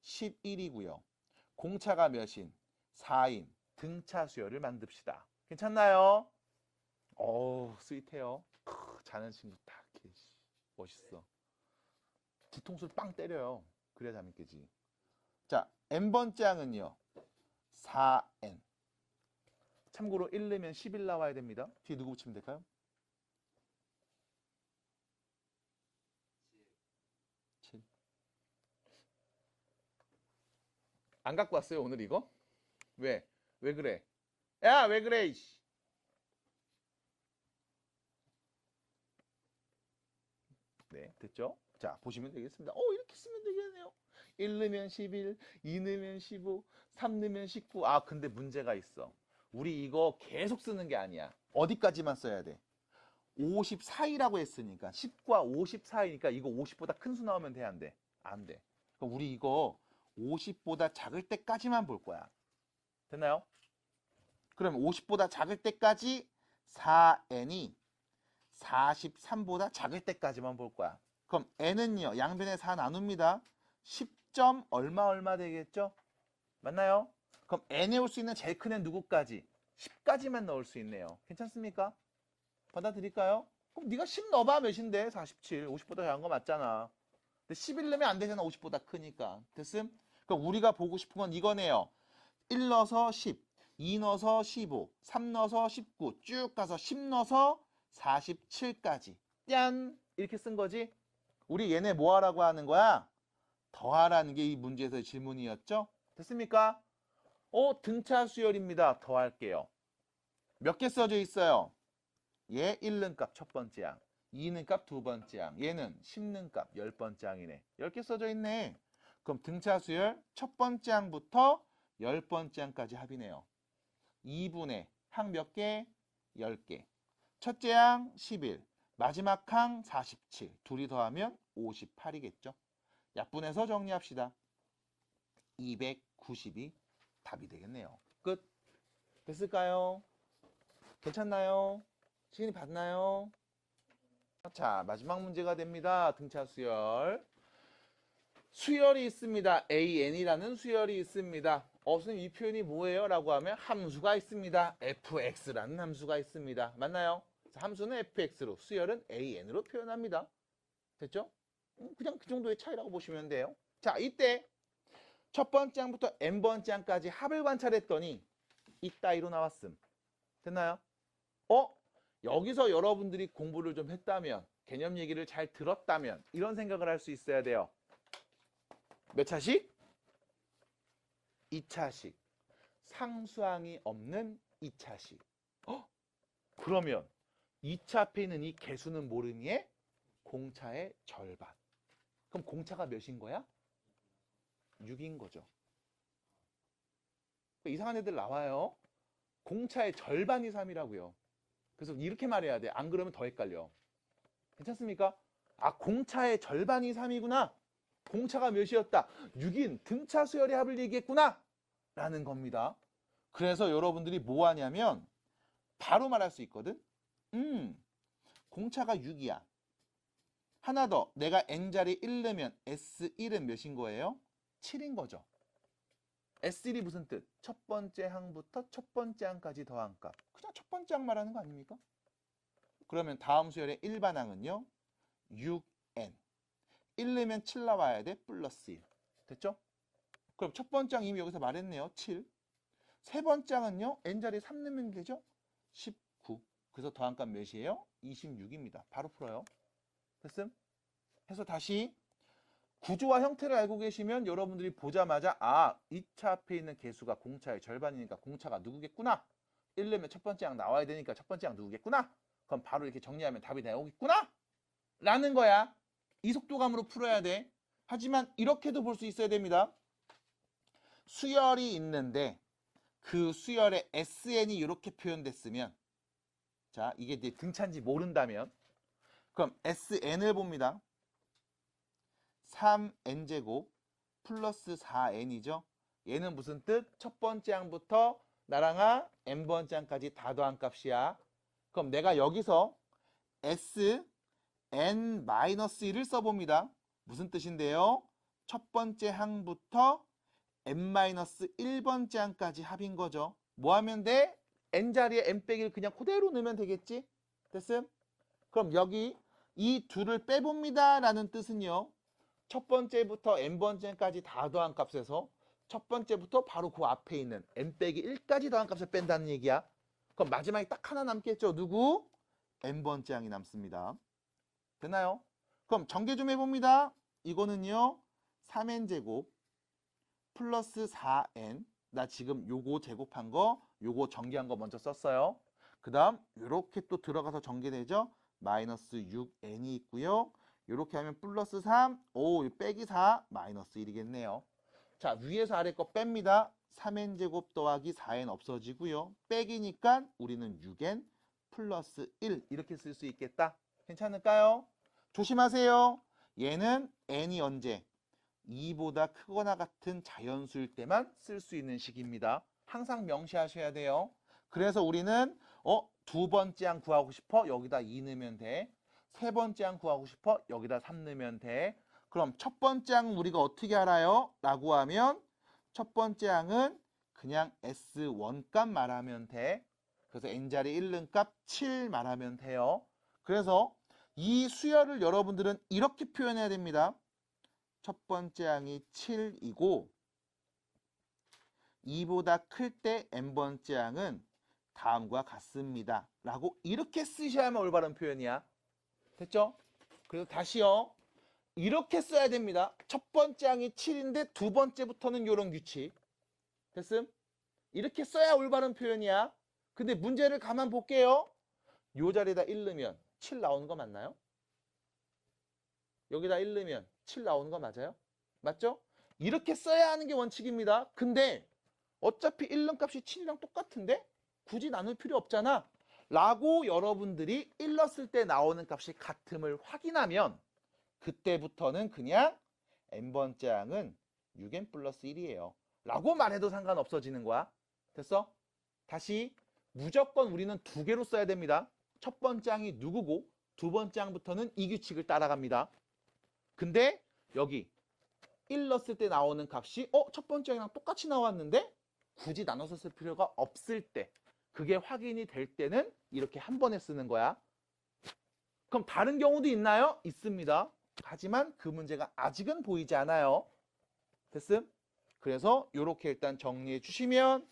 [SPEAKER 1] 11이고요. 공차가 몇인? 4인 등차 수열을 만듭시다. 괜찮나요? 어우, 스윗해요. 자는 친구 딱 이렇게 멋있어. 뒤통수를 빵 때려요. 그래야 잠이 깨지. 자, n번째 항은요. 4n. 참고로 1 넣으면 11 나와야 됩니다. 뒤에 누구 붙이면 될까요? 7. 안 갖고 왔어요, 오늘 이거? 왜? 왜 그래? 야, 왜 그래? 이씨. 네, 됐죠? 자, 보시면 되겠습니다. 이렇게 쓰면 되겠네요. 1 넣으면 11, 2 넣으면 15, 3 넣으면 19. 아, 근데 문제가 있어. 우리 이거 계속 쓰는 게 아니야. 어디까지만 써야 돼? 54이라고 했으니까 10과 50 사이니까 이거 50보다 큰 수 나오면 돼, 안 돼? 안 돼. 그럼 우리 이거 50보다 작을 때까지만 볼 거야. 됐나요? 그럼 50보다 작을 때까지 4n이 43보다 작을 때까지만 볼 거야. 그럼 n은요, 양변에 4 나눕니다. 10점 얼마 되겠죠? 맞나요? 그럼 n에 올 수 있는 제일 큰 애 누구까지? 10까지만 넣을 수 있네요. 괜찮습니까? 받아들일까요? 그럼 네가 10 넣어봐. 몇인데? 47. 50보다 작은 거 맞잖아. 근데 11 넣으면 안 되잖아. 50보다 크니까. 됐음? 그럼 우리가 보고 싶은 건 이거네요. 1 넣어서 10, 2 넣어서 15, 3 넣어서 19, 쭉 가서 10 넣어서 47까지. 짠! 이렇게 쓴 거지? 우리 얘네 뭐 하라고 하는 거야? 더하라는 게 이 문제에서의 질문이었죠? 됐습니까? 등차 수열입니다. 더할게요. 몇 개 써져 있어요? 얘 1는 값 첫 번째 항, 2는 값 두 번째 항, 얘는 10는 값 10번째 항이네. 10개 써져 있네. 그럼 등차 수열 첫 번째 항부터 10번째 항까지 합이네요. 2분의 항 몇 개? 10개. 첫째 항 11, 마지막 항 47. 둘이 더하면 58이겠죠. 약분해서 정리합시다. 290이 답이 되겠네요. 끝. 됐을까요? 괜찮나요? 시간이 봤나요? 자, 마지막 문제가 됩니다. 등차 수열. 수열이 있습니다. AN이라는 수열이 있습니다. 선생님 이 표현이 뭐예요? 라고 하면 함수가 있습니다. fx라는 함수가 있습니다. 맞나요? 함수는 fx로, 수열은 AN으로 표현합니다. 됐죠? 그냥 그 정도의 차이라고 보시면 돼요. 자, 이때 첫 번째 항부터 n번째 항까지 합을 관찰했더니 이따위로 나왔음. 됐나요? 여기서 여러분들이 공부를 좀 했다면, 개념 얘기를 잘 들었다면 이런 생각을 할 수 있어야 돼요. 몇 차식? 2차식. 상수항이 없는 2차식. 그러면 2차 앞에 있는 이 개수는 모르니에 공차의 절반. 그럼 공차가 몇인 거야? 6인 거죠. 이상한 애들 나와요. 공차의 절반이 3이라고요. 그래서 이렇게 말해야 돼. 안 그러면 더 헷갈려. 괜찮습니까? 공차의 절반이 3이구나. 공차가 몇이었다? 6인 등차 수열의 합을 얘기했구나. 라는 겁니다. 그래서 여러분들이 뭐 하냐면 바로 말할 수 있거든. 공차가 6이야. 하나 더. 내가 n자리 1 넣으면 S1은 몇인 거예요? 7인 거죠. S1이 무슨 뜻? 첫 번째 항부터 첫 번째 항까지 더한 값. 그냥 첫 번째 항 말하는 거 아닙니까? 그러면 다음 수열의 일반항은요. 6n. 1 넣으면 7 나와야 돼. 플러스 1. 됐죠? 그럼 첫 번째 항 이미 여기서 말했네요. 7. 세 번째 항은요. n자리에 3 넣으면 되죠? 19. 그래서 더한 값 몇이에요? 26입니다. 바로 풀어요. 됐음? 해서 다시 구조와 형태를 알고 계시면 여러분들이 보자마자 2차 앞에 있는 개수가 공차의 절반이니까 공차가 누구겠구나. 1 넣으면 첫 번째 항 나와야 되니까 첫 번째 항 누구겠구나. 그럼 바로 이렇게 정리하면 답이 나오겠구나. 라는 거야. 이 속도감으로 풀어야 돼. 하지만 이렇게도 볼 수 있어야 됩니다. 수열이 있는데 그 수열의 SN이 이렇게 표현됐으면, 자, 이게 이제 등차인지 모른다면, 그럼 SN을 봅니다. 3n제곱 플러스 4n이죠. 얘는 무슨 뜻? 첫 번째 항부터 나랑아 n번째 항까지 다 더한 값이야. 그럼 내가 여기서 SN-1을 써봅니다. 무슨 뜻인데요? 첫 번째 항부터 n-1번째 항까지 합인 거죠. 뭐 하면 돼? n자리에 n 빼기를 그냥 그대로 넣으면 되겠지? 됐음? 그럼 여기 이 둘을 빼봅니다 라는 뜻은요. 첫 번째부터 n번째까지 다 더한 값에서 첫 번째부터 바로 그 앞에 있는 n 빼기 1까지 더한 값을 뺀다는 얘기야. 그럼 마지막에 딱 하나 남겠죠. 누구? n번째 항이 남습니다. 됐나요? 그럼 전개 좀 해봅니다. 이거는요. 3n제곱 플러스 4n. 나 지금 요거 제곱한 거, 요거 전개한 거 먼저 썼어요. 그 다음 이렇게 또 들어가서 전개되죠. 마이너스 6n이 있고요. 이렇게 하면 플러스 3, 빼기 4, 마이너스 1이겠네요. 자, 위에서 아래 거 뺍니다. 3n제곱 더하기 4n 없어지고요. 빼기니까 우리는 6n 플러스 1 이렇게 쓸 수 있겠다. 괜찮을까요? 조심하세요. 얘는 n이 언제? 2보다 크거나 같은 자연수일 때만 쓸 수 있는 식입니다. 항상 명시하셔야 돼요. 그래서 우리는 두 번째 항 구하고 싶어? 여기다 2 넣으면 돼. 세 번째 항 구하고 싶어? 여기다 3 넣으면 돼. 그럼 첫 번째 항 우리가 어떻게 알아요? 라고 하면 첫 번째 항은 그냥 S1 값 말하면 돼. 그래서 n자리 1는 값 7 말하면 돼요. 그래서 이 수열을 여러분들은 이렇게 표현해야 됩니다. 첫 번째 항이 7이고 2보다 클 때 n번째 항은 다음과 같습니다. 라고 이렇게 쓰셔야만 올바른 표현이야. 됐죠? 그래서 다시요. 이렇게 써야 됩니다. 첫 번째 항이 7인데 두 번째부터는 이런 규칙. 됐음? 이렇게 써야 올바른 표현이야. 근데 문제를 가만 볼게요. 요 자리에다 1 넣으면 7 나오는 거 맞나요? 여기다 1 넣으면 7 나오는 거 맞아요? 맞죠? 이렇게 써야 하는 게 원칙입니다. 근데 어차피 1는 값이 7이랑 똑같은데 굳이 나눌 필요 없잖아. 라고 여러분들이 1 넣었을 때 나오는 값이 같음을 확인하면 그때부터는 그냥 n번째 항은 6n 플러스 1이에요. 라고 말해도 상관없어지는 거야. 됐어? 다시 무조건 우리는 두 개로 써야 됩니다. 첫 번째 항이 누구고 두 번째 항부터는 이 규칙을 따라갑니다. 근데 여기 1 넣었을 때 나오는 값이 첫 번째 항이랑 똑같이 나왔는데 굳이 나눠서 쓸 필요가 없을 때 그게 확인이 될 때는 이렇게 한 번에 쓰는 거야. 그럼 다른 경우도 있나요? 있습니다. 하지만 그 문제가 아직은 보이지 않아요. 됐음? 그래서 이렇게 일단 정리해 주시면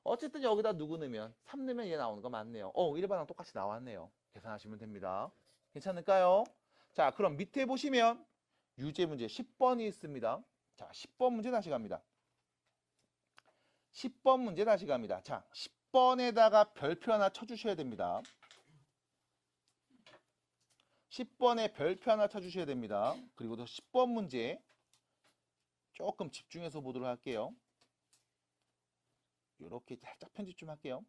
[SPEAKER 1] 어쨌든 여기다 누구 넣으면 3 넣으면 얘 나오는 거 맞네요. 일반항 똑같이 나왔네요. 계산하시면 됩니다. 괜찮을까요? 자, 그럼 밑에 보시면 유제 문제 10번이 있습니다. 자, 10번 문제 다시 갑니다. 10번 문제 다시 갑니다. 자, 10번에다가 별표 하나 쳐주셔야 됩니다. 10번에 별표 하나 쳐주셔야 됩니다. 그리고 또 10번 문제 조금 집중해서 보도록 할게요. 이렇게 살짝 편집 좀 할게요.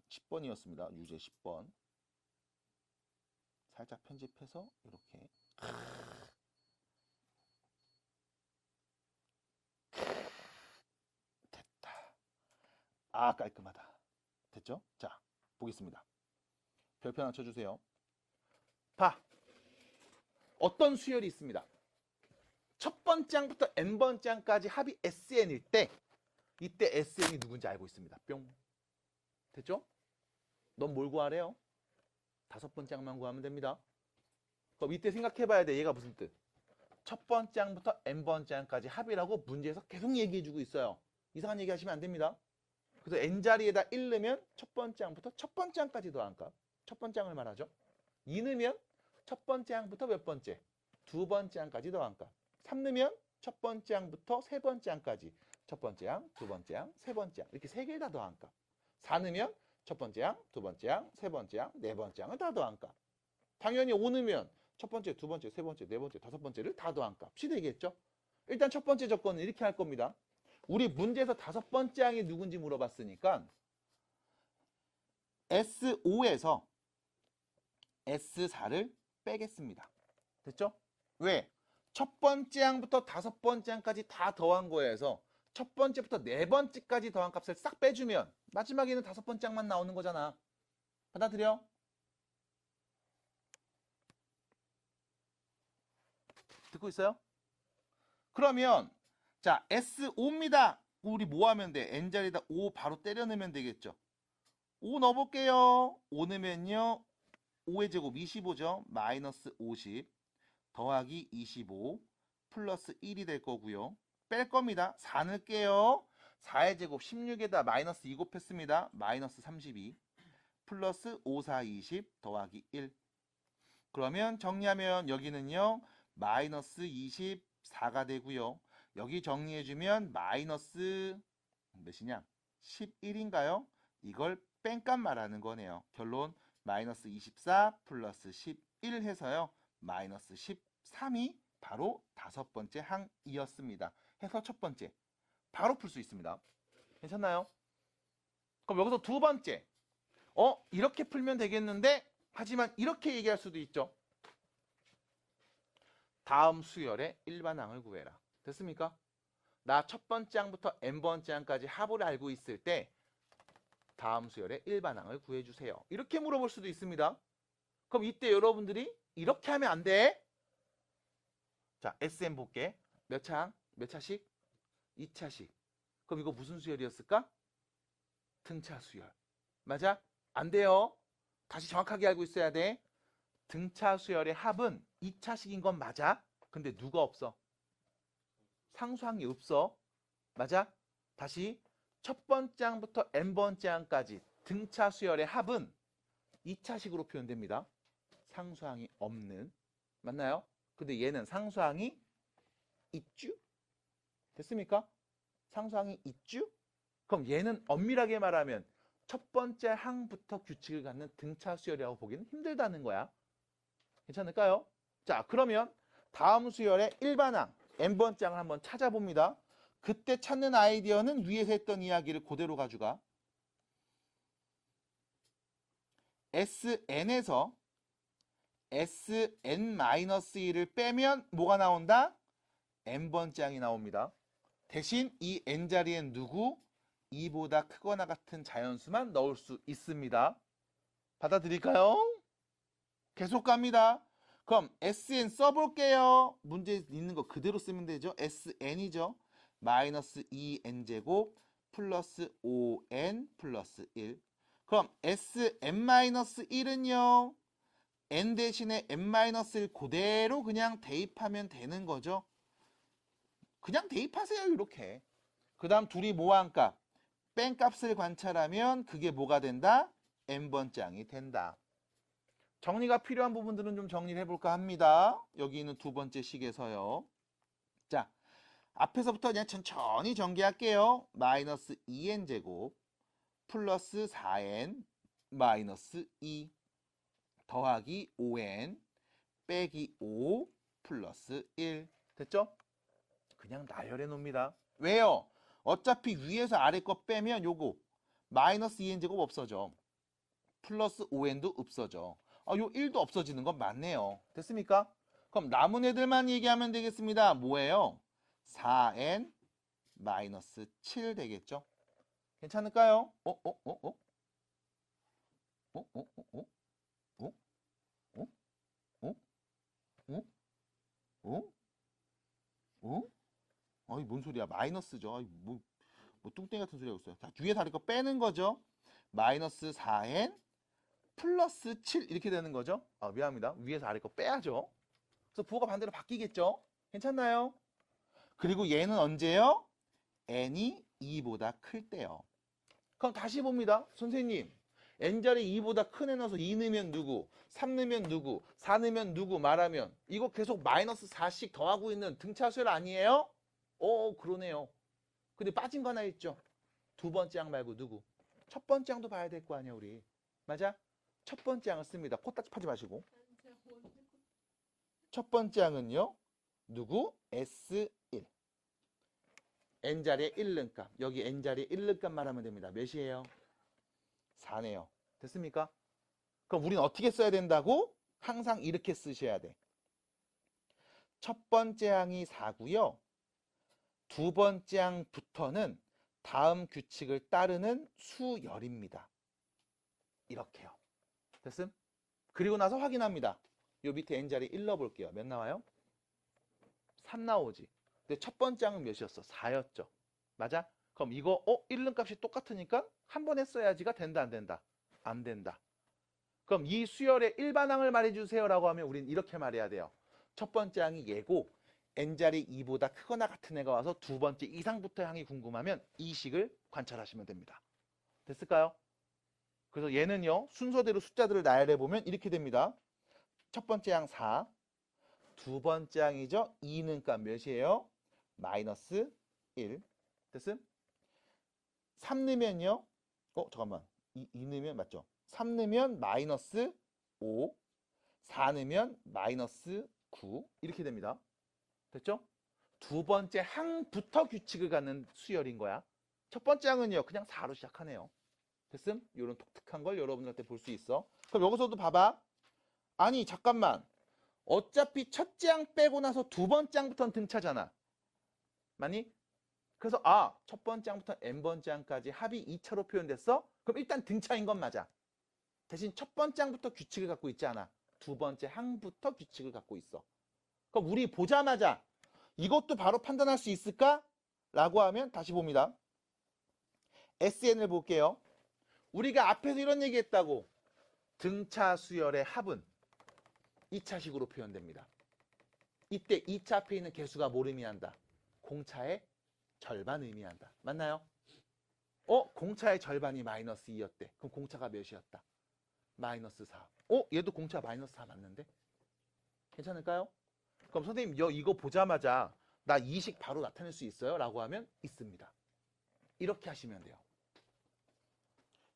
[SPEAKER 1] 10번이었습니다. 유제 10번. 살짝 편집해서 이렇게 됐다. 깔끔하다. 됐죠? 자, 보겠습니다. 별표 하나 쳐주세요. 봐. 어떤 수열이 있습니다. 첫 번째 항부터 n번째 항까지 합이 SN일 때 이때 SN이 누군지 알고 있습니다. 뿅. 됐죠? 넌 뭘 구하래요? 다섯 번째 항만 구하면 됩니다. 그럼 이때 생각해봐야 돼. 얘가 무슨 뜻? 첫 번째 항부터 n번째 항까지 합이라고 문제에서 계속 얘기해주고 있어요. 이상한 얘기 하시면 안 됩니다. 그래서 n자리에다 1 넣으면 첫 번째 항부터 첫 번째 항까지 더한 값. 첫 번째 항을 말하죠. 2 넣으면 첫 번째 항부터 몇 번째? 두 번째 항까지 더한 값. 3 넣으면 첫 번째 항부터 세 번째 항까지. 첫 번째 항, 두 번째 항, 세 번째 항. 이렇게 세 개를 다 더한 값. 4 넣으면 첫 번째 항, 두 번째 항, 세 번째 항, 네 번째 항을 다 더한 값. 당연히 5 넣으면 첫 번째, 두 번째, 세 번째, 네 번째, 다섯 번째를 다 더한 값이 되겠죠. 일단 첫 번째 조건은 이렇게 할 겁니다. 우리 문제에서 다섯 번째 항이 누군지 물어봤으니까 S5에서 S4를 빼겠습니다. 됐죠? 왜? 첫 번째 항부터 다섯 번째 항까지 다 더한 거에서 첫 번째부터 네 번째까지 더한 값을 싹 빼주면 마지막에는 다섯 번째 항만 나오는 거잖아. 받아들여? 듣고 있어요? 그러면 자 S5입니다. 우리 뭐 하면 돼? n자리에다 5 바로 때려 넣으면 되겠죠. 5 넣어볼게요. 5 넣으면요. 5의 제곱 25죠. 마이너스 50 더하기 25 플러스 1이 될 거고요. 뺄 겁니다. 4 넣을게요. 4의 제곱 16에다 마이너스 2 곱했습니다. 마이너스 32 플러스 5, 4, 20 더하기 1. 그러면 정리하면 여기는요. 마이너스 24가 되고요. 여기 정리해주면 마이너스 몇이냐? 11인가요? 이걸 뺀값 말하는 거네요. 결론 마이너스 24 플러스 11 해서요. 마이너스 13이 바로 다섯 번째 항이었습니다. 해서 첫 번째 바로 풀 수 있습니다. 괜찮나요? 그럼 여기서 두 번째 이렇게 풀면 되겠는데 하지만 이렇게 얘기할 수도 있죠. 다음 수열의 일반항을 구해라. 됐습니까? 나 첫 번째 항부터 n번째 항까지 합을 알고 있을 때 다음 수열의 일반항을 구해주세요. 이렇게 물어볼 수도 있습니다. 그럼 이때 여러분들이 이렇게 하면 안 돼. 자, SM 볼게. 몇 차? 몇 차씩? 2차씩. 그럼 이거 무슨 수열이었을까? 등차 수열. 맞아? 안 돼요. 다시 정확하게 알고 있어야 돼. 등차 수열의 합은 2차식인 건 맞아. 근데 누가 없어? 상수항이 없어. 맞아? 다시 첫 번째 항부터 n번째 항까지 등차 수열의 합은 2차식으로 표현됩니다. 상수항이 없는. 맞나요? 근데 얘는 상수항이 있쥬? 됐습니까? 상수항이 있쥬? 그럼 얘는 엄밀하게 말하면 첫 번째 항부터 규칙을 갖는 등차 수열이라고 보기는 힘들다는 거야. 괜찮을까요? 자, 그러면 다음 수열의 일반항 n번째 항을 한번 찾아봅니다. 그때 찾는 아이디어는 위에서 했던 이야기를 그대로 가져가. SN에서 SN-1을 빼면 뭐가 나온다? n번째 항이 나옵니다. 대신 이 n자리엔 누구? 2보다 크거나 같은 자연수만 넣을 수 있습니다. 받아들일까요? 계속 갑니다. 그럼 SN 써볼게요. 문제에 있는 거 그대로 쓰면 되죠. SN이죠. 마이너스 2n제곱 플러스 5n 플러스 1. 그럼 Sn-1은요. n 대신에 n-1 그대로 그냥 대입하면 되는 거죠. 그냥 대입하세요. 이렇게. 그 다음 둘이 뭐한 값? 뺀 값을 관찰하면 그게 뭐가 된다? n번째 항이 된다. 정리가 필요한 부분들은 좀 정리를 해볼까 합니다. 여기 있는 두 번째 식에서요. 자, 앞에서부터 그냥 천천히 전개할게요. 마이너스 2n제곱 플러스 4n 마이너스 2 더하기 5n 빼기 5 플러스 1. 됐죠? 그냥 나열해 놓습니다. 왜요? 어차피 위에서 아래 거 빼면 요거 마이너스 2n제곱 없어져. 플러스 5n도 없어져. 요 1도 없어지는 건 맞네요. 됐습니까? 그럼 남은 애들만 얘기하면 되겠습니다. 뭐예요? 4n 마이너스 7 되겠죠? 괜찮을까요? 뭔 소리야? 마이너스죠. 아이, 뭐 뚱땡이 같은 소리 하고 있어요. 자, 위에 다리 거 빼는 거죠. 마이너스 4n 플러스 7 이렇게 되는 거죠. 아, 미안합니다. 위에서 아래 거 빼야죠. 그래서 부호가 반대로 바뀌겠죠. 괜찮나요? 그리고 얘는 언제요? n이 2보다 클 때요. 그럼 다시 봅니다. 선생님, n자리 2보다 큰 애 넣어서 2 넣으면 누구? 3 넣으면 누구? 4 넣으면 누구? 말하면 이거 계속 마이너스 4씩 더하고 있는 등차수열 아니에요? 그러네요. 근데 빠진 거 하나 있죠. 두 번째 항 말고 누구? 첫 번째 항도 봐야 될 거 아니야 우리. 맞아? 첫 번째 항을 씁니다. 코딱지 파지 마시고. 첫 번째 항은요. 누구? S1. n자리의 1는값. 여기 n자리의 1는값 말하면 됩니다. 몇이에요? 4네요. 됐습니까? 그럼 우리는 어떻게 써야 된다고? 항상 이렇게 쓰셔야 돼. 첫 번째 항이 4고요. 두 번째 항부터는 다음 규칙을 따르는 수열입니다. 이렇게요. 됐음? 그리고 나서 확인합니다. 요 밑에 n자리 1 넣어볼게요. 몇 나와요? 3 나오지. 근데 첫 번째 항은 몇이었어? 4였죠. 맞아? 그럼 이거 1는 값이 똑같으니까 한 번 했어야지가 된다 안 된다? 안 된다. 그럼 이 수열의 일반항을 말해주세요 라고 하면 우린 이렇게 말해야 돼요. 첫 번째 항이 얘고 n자리 2보다 크거나 같은 애가 와서 두 번째 이상부터의 항이 궁금하면 이 식을 관찰하시면 됩니다. 됐을까요? 그래서 얘는요. 순서대로 숫자들을 나열해보면 이렇게 됩니다. 첫 번째 항 4, 두 번째 항이죠. 2는 값 몇이에요? 마이너스 1. 됐음? 3 넣으면요. 잠깐만. 2 넣으면 맞죠? 3 넣으면 마이너스 5, 4 넣으면 마이너스 9 이렇게 됩니다. 됐죠? 두 번째 항부터 규칙을 갖는 수열인 거야. 첫 번째 항은요. 그냥 4로 시작하네요. 됐음? 이런 독특한 걸 여러분들한테 볼 수 있어. 그럼 여기서도 봐봐. 아니 잠깐만. 어차피 첫째 항 빼고 나서 두 번째 항부터는 등차잖아. 맞니? 그래서 첫 번째 항부터 n번째 항까지 합이 2차로 표현됐어? 그럼 일단 등차인 건 맞아. 대신 첫 번째 항부터 규칙을 갖고 있지 않아. 두 번째 항부터 규칙을 갖고 있어. 그럼 우리 보자마자 이것도 바로 판단할 수 있을까? 라고 하면 다시 봅니다. SN을 볼게요. 우리가 앞에서 이런 얘기 했다고. 등차 수열의 합은 2차식으로 표현됩니다. 이때 2차 앞에 있는 개수가 뭘 의미한다? 공차의 절반 의미한다. 맞나요? 공차의 절반이 마이너스 2였대. 그럼 공차가 몇이었다? 마이너스 4. 얘도 공차 마이너스 4 맞는데? 괜찮을까요? 그럼 선생님 이거 보자마자 나 이 식 바로 나타낼 수 있어요? 라고 하면 있습니다. 이렇게 하시면 돼요.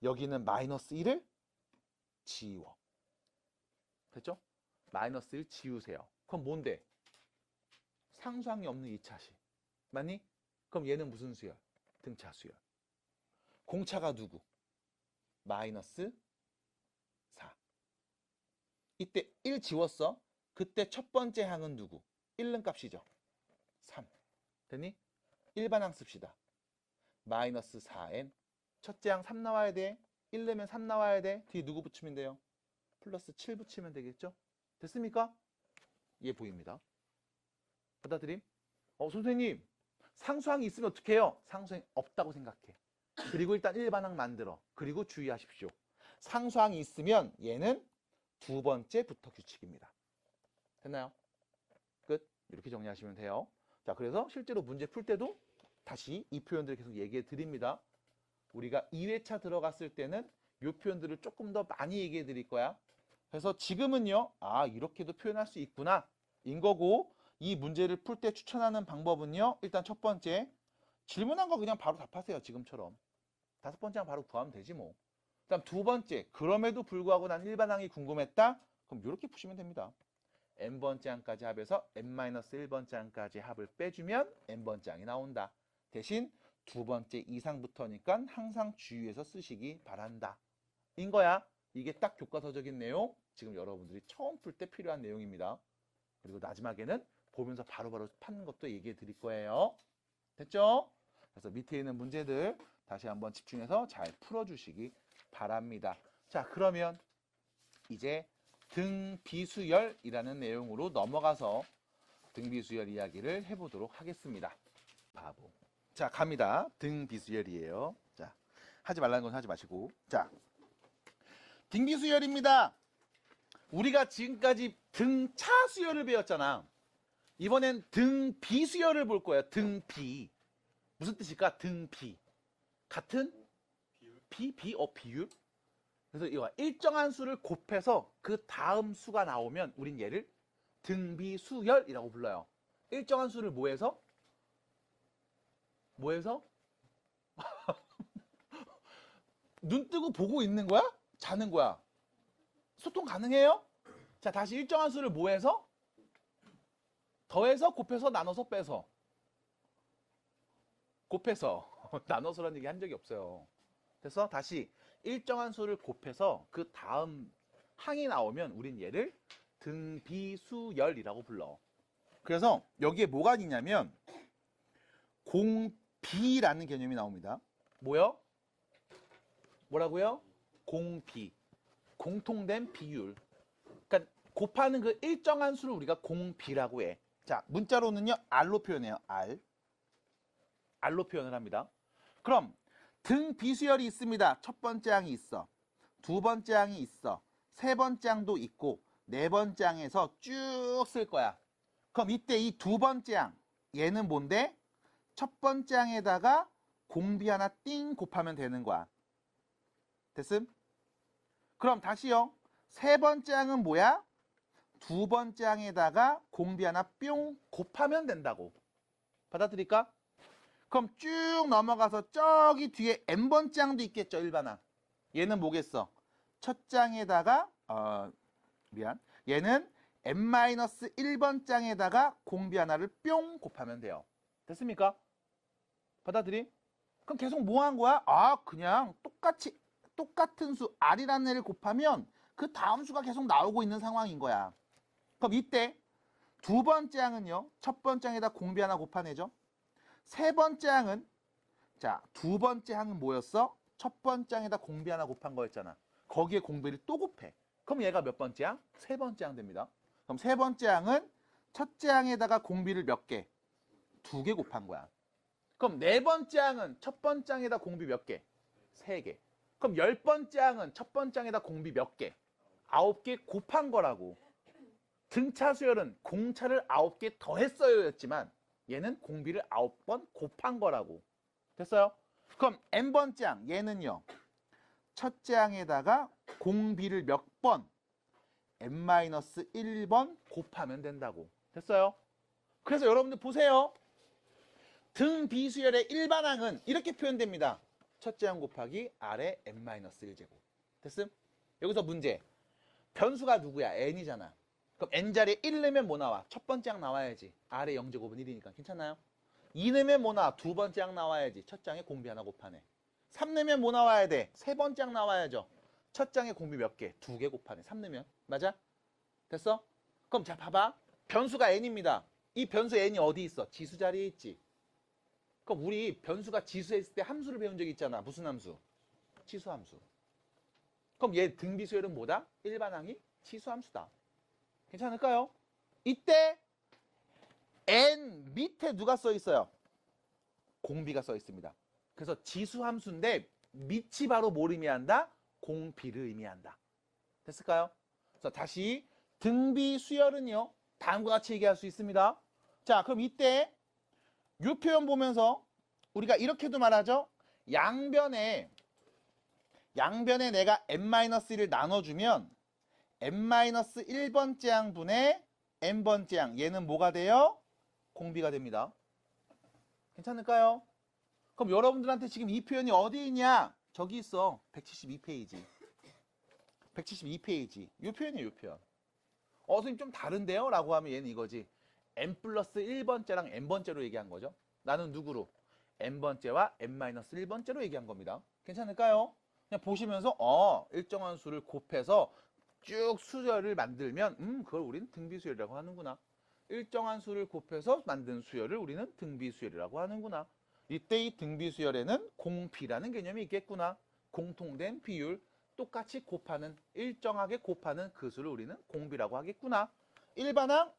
[SPEAKER 1] 여기는 마이너스 1을 지워. 됐죠? 마이너스 1 지우세요. 그럼 뭔데? 상수항이 없는 2차식. 맞니? 그럼 얘는 무슨 수열? 등차 수열. 공차가 누구? 마이너스 4. 이때 1 지웠어. 그때 첫 번째 항은 누구? 1는 값이죠. 3. 됐니? 일반항 씁시다. 마이너스 4n. 첫째 항 3 나와야 돼. 1 넣으면 3 나와야 돼. 뒤에 누구 붙이면 돼요? 플러스 7 붙이면 되겠죠? 됐습니까? 얘 보입니다. 받아들임? 선생님 상수항이 있으면 어떻게 해요? 상수항이 없다고 생각해. 그리고 일단 일반항 만들어. 그리고 주의하십시오. 상수항이 있으면 얘는 두 번째부터 규칙입니다. 됐나요? 끝. 이렇게 정리하시면 돼요. 자, 그래서 실제로 문제 풀 때도 다시 이 표현들을 계속 얘기해 드립니다. 우리가 2회차 들어갔을 때는 이 표현들을 조금 더 많이 얘기해 드릴 거야. 그래서 지금은요. 이렇게도 표현할 수 있구나. 인 거고 이 문제를 풀 때 추천하는 방법은요. 일단 첫 번째, 질문한 거 그냥 바로 답하세요. 지금처럼. 다섯 번째는 바로 구하면 되지 뭐. 그다음 두 번째, 그럼에도 불구하고 난 일반항이 궁금했다? 그럼 이렇게 푸시면 됩니다. n번째 항까지 합해서 n-1번째 항까지 합을 빼주면 n번째 항이 나온다. 대신 두 번째 이상부터니까 항상 주의해서 쓰시기 바란다. 인 거야. 이게 딱 교과서적인 내용, 지금 여러분들이 처음 풀 때 필요한 내용입니다. 그리고 마지막에는 보면서 바로바로 파는 것도 얘기해 드릴 거예요. 됐죠? 그래서 밑에 있는 문제들 다시 한번 집중해서 잘 풀어주시기 바랍니다. 자, 그러면 이제 등비수열이라는 내용으로 넘어가서 등비수열 이야기를 해보도록 하겠습니다. 바보. 자, 갑니다. 등비수열이에요. 자, 하지 말라는 건 하지 마시고. 자, 등비수열입니다. 우리가 지금까지 등차 수열을 배웠잖아. 이번엔 등비수열을 볼 거예요. 등비. 무슨 뜻일까? 등비. 같은? 비율? 그래서 이거 일정한 수를 곱해서 그 다음 수가 나오면 우린 얘를 등비수열이라고 불러요. 일정한 수를 뭐해서? 눈 뜨고 보고 있는 거야? 자는 거야? 소통 가능해요? 자, 다시 일정한 수를 뭐해서? 더해서, 곱해서, 나눠서, 빼서. 곱해서. 나눠서라는 얘기 한 적이 없어요. 그래서 다시 일정한 수를 곱해서 그 다음 항이 나오면 우린 얘를 등비수열이라고 불러. 그래서 여기에 뭐가 있냐면 공비라는 개념이 나옵니다. 뭐요? 뭐라고요? 공비. 공통된 비율. 그러니까 곱하는 그 일정한 수를 우리가 공비라고 해. 자, 문자로는요, R로 표현해요. R로 표현을 합니다. 그럼 등비수열이 있습니다. 첫 번째 항이 있어. 두 번째 항이 있어. 세 번째 항도 있고 네 번째 항에서 쭉 쓸 거야. 그럼 이때 이 두 번째 항, 얘는 뭔데? 첫 번째 항에다가 공비 하나 띵 곱하면 되는 거야. 됐음? 그럼 다시요. 세 번째 항은 뭐야? 두 번째 항에다가 공비 하나 뿅 곱하면 된다고. 받아들일까? 그럼 쭉 넘어가서 저기 뒤에 n번째 항도 있겠죠, 일반항. 얘는 뭐겠어? 첫 장에다가 얘는 n-1번째 항에다가 공비 하나를 뿅 곱하면 돼요. 됐습니까? 받아들이? 그럼 계속 뭐 한 거야? 그냥 똑같은 수 r이라는 애를 곱하면 그 다음 수가 계속 나오고 있는 상황인 거야. 그럼 이때 두 번째 항은요, 첫 번째 항에다 공비 하나 곱하내죠. 세 번째 항은, 자, 두 번째 항은 뭐였어? 첫 번째 항에다 공비 하나 곱한 거였잖아. 거기에 공비를 또 곱해. 그럼 얘가 몇 번째 항? 세 번째 항 됩니다. 그럼 세 번째 항은 첫째 항에다가 공비를 몇 개? 두 개 곱한 거야. 그럼 네 번째 항은 첫 번째 항에다 공비 몇 개? 세 개. 그럼 열 번째 항은 첫 번째 항에다 공비 몇 개? 9개 곱한 거라고. 등차 수열은 공차를 9개 더했어요 였지만 얘는 공비를 9번 곱한 거라고. 됐어요? 그럼 n번째 항, 얘는요. 첫째 항에다가 공비를 몇 번? n-1번 곱하면 된다고. 됐어요? 그래서 여러분들 보세요. 등비수열의 일반항은 이렇게 표현됩니다. 첫째 항 곱하기 r의 n-1제곱. 됐음? 여기서 문제. 변수가 누구야? n이잖아. 그럼 n자리에 1 넣으면 뭐 나와? 첫 번째 항 나와야지. r의 0제곱은 1이니까. 괜찮나요? 2 넣으면 뭐 나와? 두 번째 항 나와야지. 첫 장에 공비 하나 곱하네. 3 넣으면 뭐 나와야 돼? 세 번째 항 나와야죠. 첫 장에 공비 몇 개? 2개 곱하네. 3 넣으면. 맞아? 됐어? 그럼 자 봐봐. 변수가 n입니다. 이 변수 n이 어디 있어? 지수 자리에 있지. 그럼 우리 변수가 지수에 있을 때 함수를 배운 적이 있잖아. 무슨 함수? 치수함수. 그럼 얘 등비수열은 뭐다? 일반항이 치수함수다. 괜찮을까요? 이때 n 밑에 누가 써 있어요? 공비가 써 있습니다. 그래서 지수함수인데 밑이 바로 뭘 의미한다? 공비를 의미한다. 됐을까요? 그래서 다시 등비수열은요. 다음과 같이 얘기할 수 있습니다. 자, 그럼 이때 이 표현 보면서 우리가 이렇게도 말하죠. 양변에 내가 n-1을 나눠주면 n-1번째 항분의 n번째 항, 얘는 뭐가 돼요? 공비가 됩니다. 괜찮을까요? 그럼 여러분들한테 지금 이 표현이 어디 있냐? 저기 있어. 172페이지. 172페이지. 이 표현이에요, 이 표현. 선생님 좀 다른데요? 라고 하면 얘는 이거지. n 플러스 1번째랑 n번째로 얘기한 거죠. 나는 누구로? n번째와 n-1번째로 얘기한 겁니다. 괜찮을까요? 그냥 보시면서 일정한 수를 곱해서 쭉 수열을 만들면 그걸 우리는 등비수열이라고 하는구나. 일정한 수를 곱해서 만든 수열을 우리는 등비수열이라고 하는구나. 이때 이 등비수열에는 공비라는 개념이 있겠구나. 공통된 비율, 똑같이 곱하는, 일정하게 곱하는 그 수를 우리는 공비라고 하겠구나. 일반항?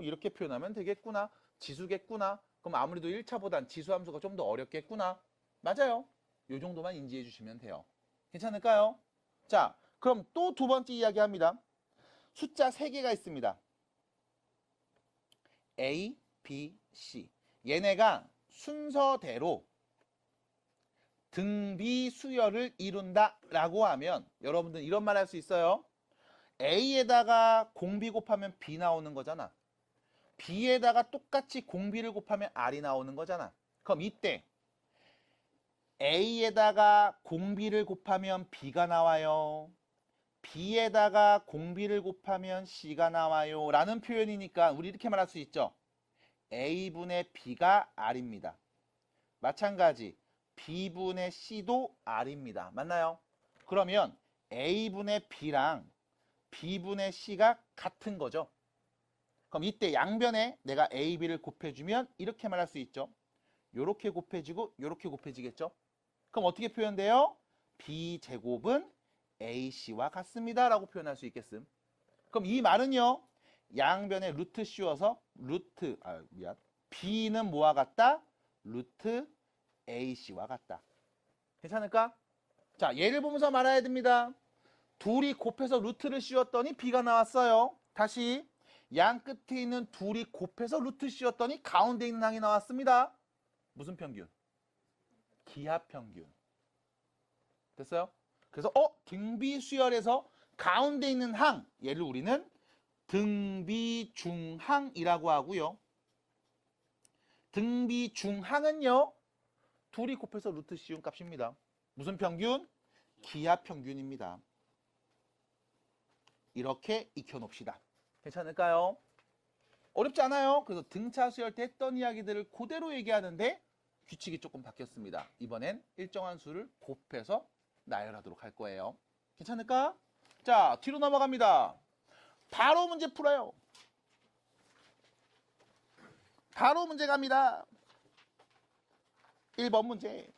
[SPEAKER 1] 이렇게 표현하면 되겠구나. 지수겠구나. 그럼 아무래도 1차보단 지수함수가 좀 더 어렵겠구나. 맞아요. 요 정도만 인지해 주시면 돼요. 괜찮을까요? 자, 그럼 또 두 번째 이야기 합니다. 숫자 3개가 있습니다. A, B, C. 얘네가 순서대로 등비 수열을 이룬다 라고 하면 여러분들 이런 말 할 수 있어요. A에다가 공비 곱하면 B 나오는 거잖아. B에다가 똑같이 공비를 곱하면 R이 나오는 거잖아. 그럼 이때 A에다가 공비를 곱하면 B가 나와요. B에다가 공비를 곱하면 C가 나와요. 라는 표현이니까 우리 이렇게 말할 수 있죠. A분의 B가 R입니다. 마찬가지 B분의 C도 R입니다. 맞나요? 그러면 A분의 B랑 B분의 C가 같은 거죠. 그럼 이때 양변에 내가 A, B를 곱해주면 이렇게 말할 수 있죠. 요렇게 곱해지고 요렇게 곱해지겠죠. 그럼 어떻게 표현돼요? B제곱은 AC와 같습니다. 라고 표현할 수 있겠음. 그럼 이 말은요. 양변에 루트 씌워서 B는 뭐와 같다? 루트 AC와 같다. 괜찮을까? 자, 예를 보면서 말해야 됩니다. 둘이 곱해서 루트를 씌웠더니 B가 나왔어요. 다시 양 끝에 있는 둘이 곱해서 루트 씌웠더니 가운데 있는 항이 나왔습니다. 무슨 평균? 기하평균. 됐어요? 그래서 등비수열에서 가운데 있는 항, 얘를 우리는 등비중항이라고 하고요. 등비중항은요. 둘이 곱해서 루트 씌운 값입니다. 무슨 평균? 기하평균입니다. 이렇게 익혀놓읍시다. 괜찮을까요? 어렵지 않아요. 그래서 등차 수열 때 했던 이야기들을 그대로 얘기하는데 규칙이 조금 바뀌었습니다. 이번엔 일정한 수를 곱해서 나열하도록 할 거예요. 괜찮을까? 자, 뒤로 넘어갑니다. 바로 문제 풀어요. 바로 문제 갑니다. 1번 문제.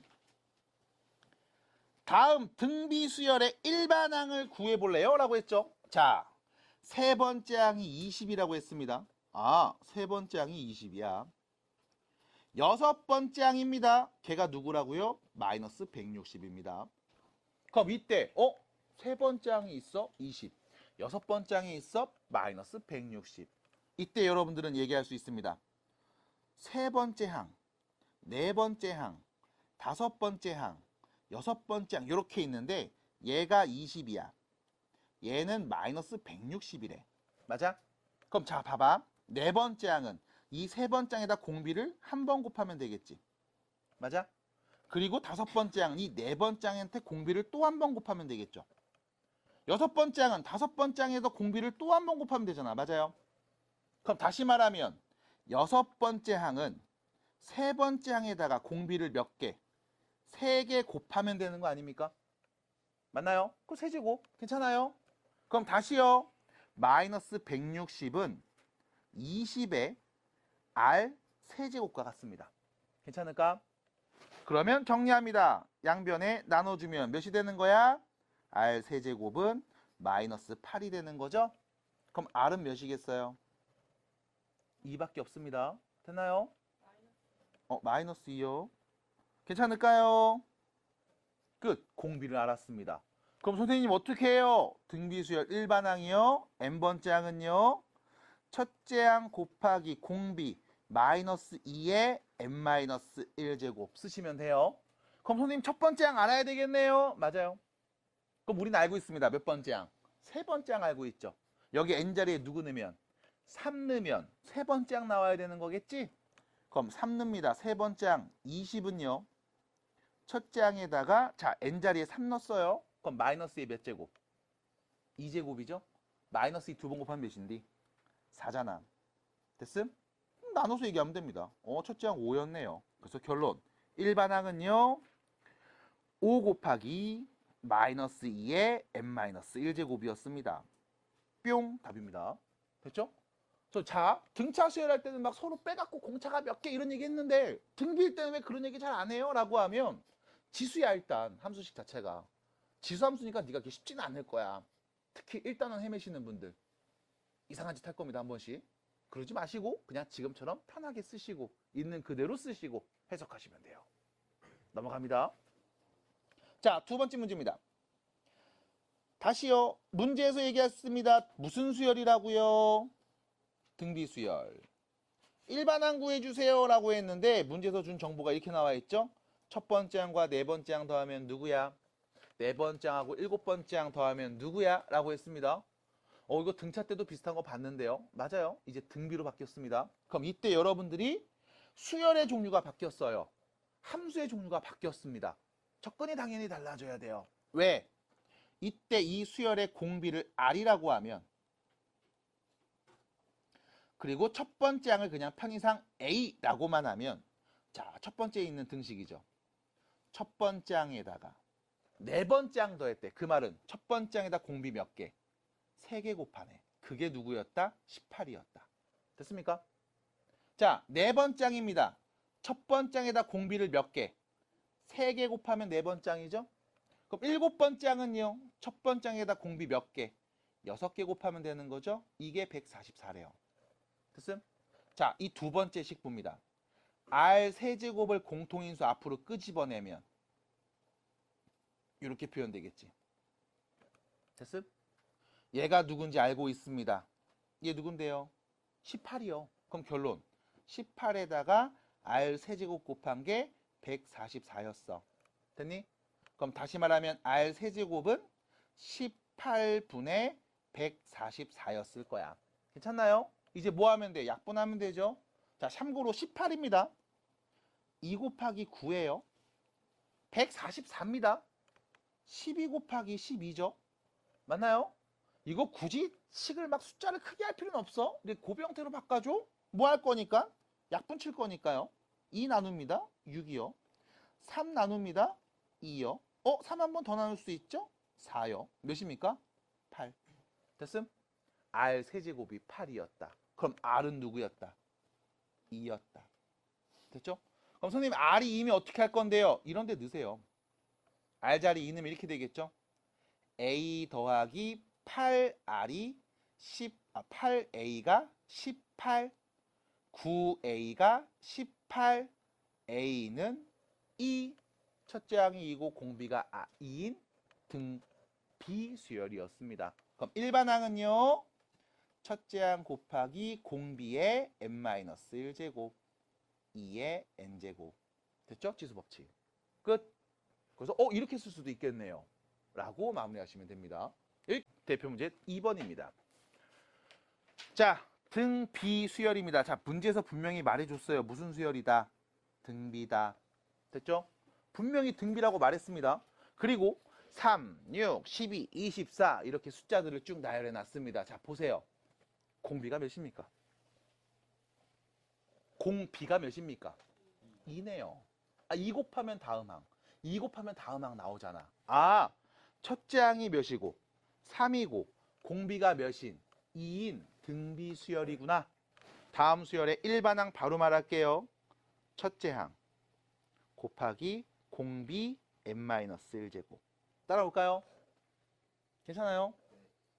[SPEAKER 1] 다음 등비수열의 일반항을 구해볼래요? 라고 했죠. 자, 세 번째 항이 20이라고 했습니다. 세 번째 항이 20이야. 여섯 번째 항입니다. 걔가 누구라고요? 마이너스 160입니다. 그럼 이때 세 번째 항이 있어? 20. 여섯 번째 항이 있어? 마이너스 160. 이때 여러분들은 얘기할 수 있습니다. 세 번째 항, 네 번째 항, 다섯 번째 항, 여섯 번째 항 이렇게 있는데 얘가 20이야. 얘는 마이너스 160이래. 맞아? 그럼 자 봐봐. 네 번째 항은 이 세 번째 항에다 공비를 한 번 곱하면 되겠지. 맞아? 그리고 다섯 번째 항은 이 네 번째 항한테 공비를 또 한 번 곱하면 되겠죠. 여섯 번째 항은 다섯 번째 항에다 공비를 또 한 번 곱하면 되잖아. 맞아요? 그럼 다시 말하면 여섯 번째 항은 세 번째 항에다가 공비를 몇 개? 3개 곱하면 되는 거 아닙니까? 맞나요? 그 세제곱 괜찮아요? 그럼 다시요. 마이너스 160은 20의 R 세제곱과 같습니다. 괜찮을까? 그러면 정리합니다. 양변에 나눠주면 몇이 되는 거야? R 세제곱은 마이너스 8이 되는 거죠? 그럼 R은 몇이겠어요? 2밖에 없습니다. 됐나요? 마이너스 2요. 괜찮을까요? 끝. 공비를 알았습니다. 그럼 선생님 어떻게 해요? 등비수열 일반항이요. n번째 항은요. 첫째 항 곱하기 공비 마이너스 2의 n-1제곱 쓰시면 돼요. 그럼 선생님 첫 번째 항 알아야 되겠네요. 맞아요. 그럼 우리는 알고 있습니다. 몇 번째 항? 세 번째 항 알고 있죠. 여기 n자리에 누구 넣으면? 3 넣으면 세 번째 항 나와야 되는 거겠지? 그럼 3 넣습니다. 세 번째 항 20은요. 첫째 항에다가 자 n자리에 3 넣었어요. 그럼 마이너스 2의 몇 제곱? 2제곱이죠? 마이너스 2 두 번 곱하면 몇인데? 4잖아. 됐음? 나눠서 얘기하면 됩니다. 첫째 항 5였네요. 그래서 결론. 일반항은요. 5 곱하기 마이너스 2의 n-1제곱이었습니다. 뿅 답입니다. 됐죠? 자, 등차 수열할 때는 막 서로 빼갖고 공차가 몇 개 이런 얘기 했는데 등비일 때는 왜 그런 얘기 잘 안 해요? 라고 하면 지수야 일단 함수식 자체가. 지수 함수니까 네가 그게 쉽지는 않을 거야. 특히 일단은 헤매시는 분들. 이상한 짓 할 겁니다. 한 번씩. 그러지 마시고 그냥 지금처럼 편하게 쓰시고 있는 그대로 쓰시고 해석하시면 돼요. 넘어갑니다. 자, 두 번째 문제입니다. 다시요. 문제에서 얘기했습니다. 무슨 수열이라고요? 등비수열. 일반항 구해주세요 라고 했는데 문제에서 준 정보가 이렇게 나와 있죠. 첫 번째 항과 네 번째 항 더하면 누구야? 네 번째 항하고 일곱 번째 항 더하면 누구야? 라고 했습니다. 이거 등차 때도 비슷한 거 봤는데요. 맞아요. 이제 등비로 바뀌었습니다. 그럼 이때 여러분들이 수열의 종류가 바뀌었어요. 함수의 종류가 바뀌었습니다. 접근이 당연히 달라져야 돼요. 왜? 이때 이 수열의 공비를 R이라고 하면 그리고 첫 번째 항을 그냥 편의상 A라고만 하면 자, 첫 번째에 있는 등식이죠. 첫 번째 항에다가 네 번째 항 더했대. 그 말은 첫 번째 항에다 공비 몇 개? 3개 곱하네. 그게 누구였다? 18이었다. 됐습니까? 자, 네 번째 항입니다. 첫 번째 항에다 공비를 몇 개? 3개 곱하면 네 번째 항이죠? 그럼 일곱 번째 항은요? 첫 번째 항에다 공비 몇 개? 6개 곱하면 되는 거죠? 이게 144래요. 됐음? 자, 이 두 번째 식부입니다. R 세제곱을 공통인수 앞으로 끄집어내면 이렇게 표현되겠지. 됐음? 얘가 누군지 알고 있습니다. 얘 누군데요? 18이요. 그럼 결론. 18에다가 R 세제곱 곱한 게 144였어. 됐니? 그럼 다시 말하면 R 세제곱은 18분의 144였을 거야. 괜찮나요? 이제 뭐 하면 돼? 약분하면 되죠? 자, 참고로 18입니다. 2 곱하기 9예요. 144입니다. 12 곱하기 12죠? 맞나요? 이거 굳이 식을 막 숫자를 크게 할 필요는 없어. 근데 곱비 형태로 바꿔줘? 뭐 할 거니까? 약분 칠 거니까요. 2 나눕니다. 6이요. 3 나눕니다. 2요. 3 한 번 더 나눌 수 있죠? 4요. 몇입니까? 8. 됐음? R 세제곱이 8이었다. 그럼 R은 누구였다? 2였다. 됐죠? 그럼 선생님 R이 2면 어떻게 할 건데요? 이런 데 넣으세요. R 자리 2 넣으면 이렇게 되겠죠? A 더하기 8R이 8A가 18, 9A가 18, A는 2, 첫째 항이 2고 공비가 2인 등비 수열이었습니다. 그럼 일반 항은요? 첫째 항 곱하기 공비의 n-1제곱 2의 n제곱. 됐죠? 지수법칙. 끝. 그래서 이렇게 쓸 수도 있겠네요. 라고 마무리하시면 됩니다. 대표 문제 2번입니다. 자, 등비 수열입니다. 자, 문제에서 분명히 말해줬어요. 무슨 수열이다? 등비다. 됐죠? 분명히 등비라고 말했습니다. 그리고 3, 6, 12, 24 이렇게 숫자들을 쭉 나열해 놨습니다. 자, 보세요. 공비가 몇입니까? 공비가 몇입니까? 2네요. 2 곱하면 다음 항. 2 곱하면 다음 항 나오잖아. 첫째 항이 몇이고 3이고 공비가 몇인? 2인 등비 수열이구나. 다음 수열의 일반항 바로 말할게요. 첫째 항 곱하기 공비 n-1제곱. 따라올까요? 괜찮아요?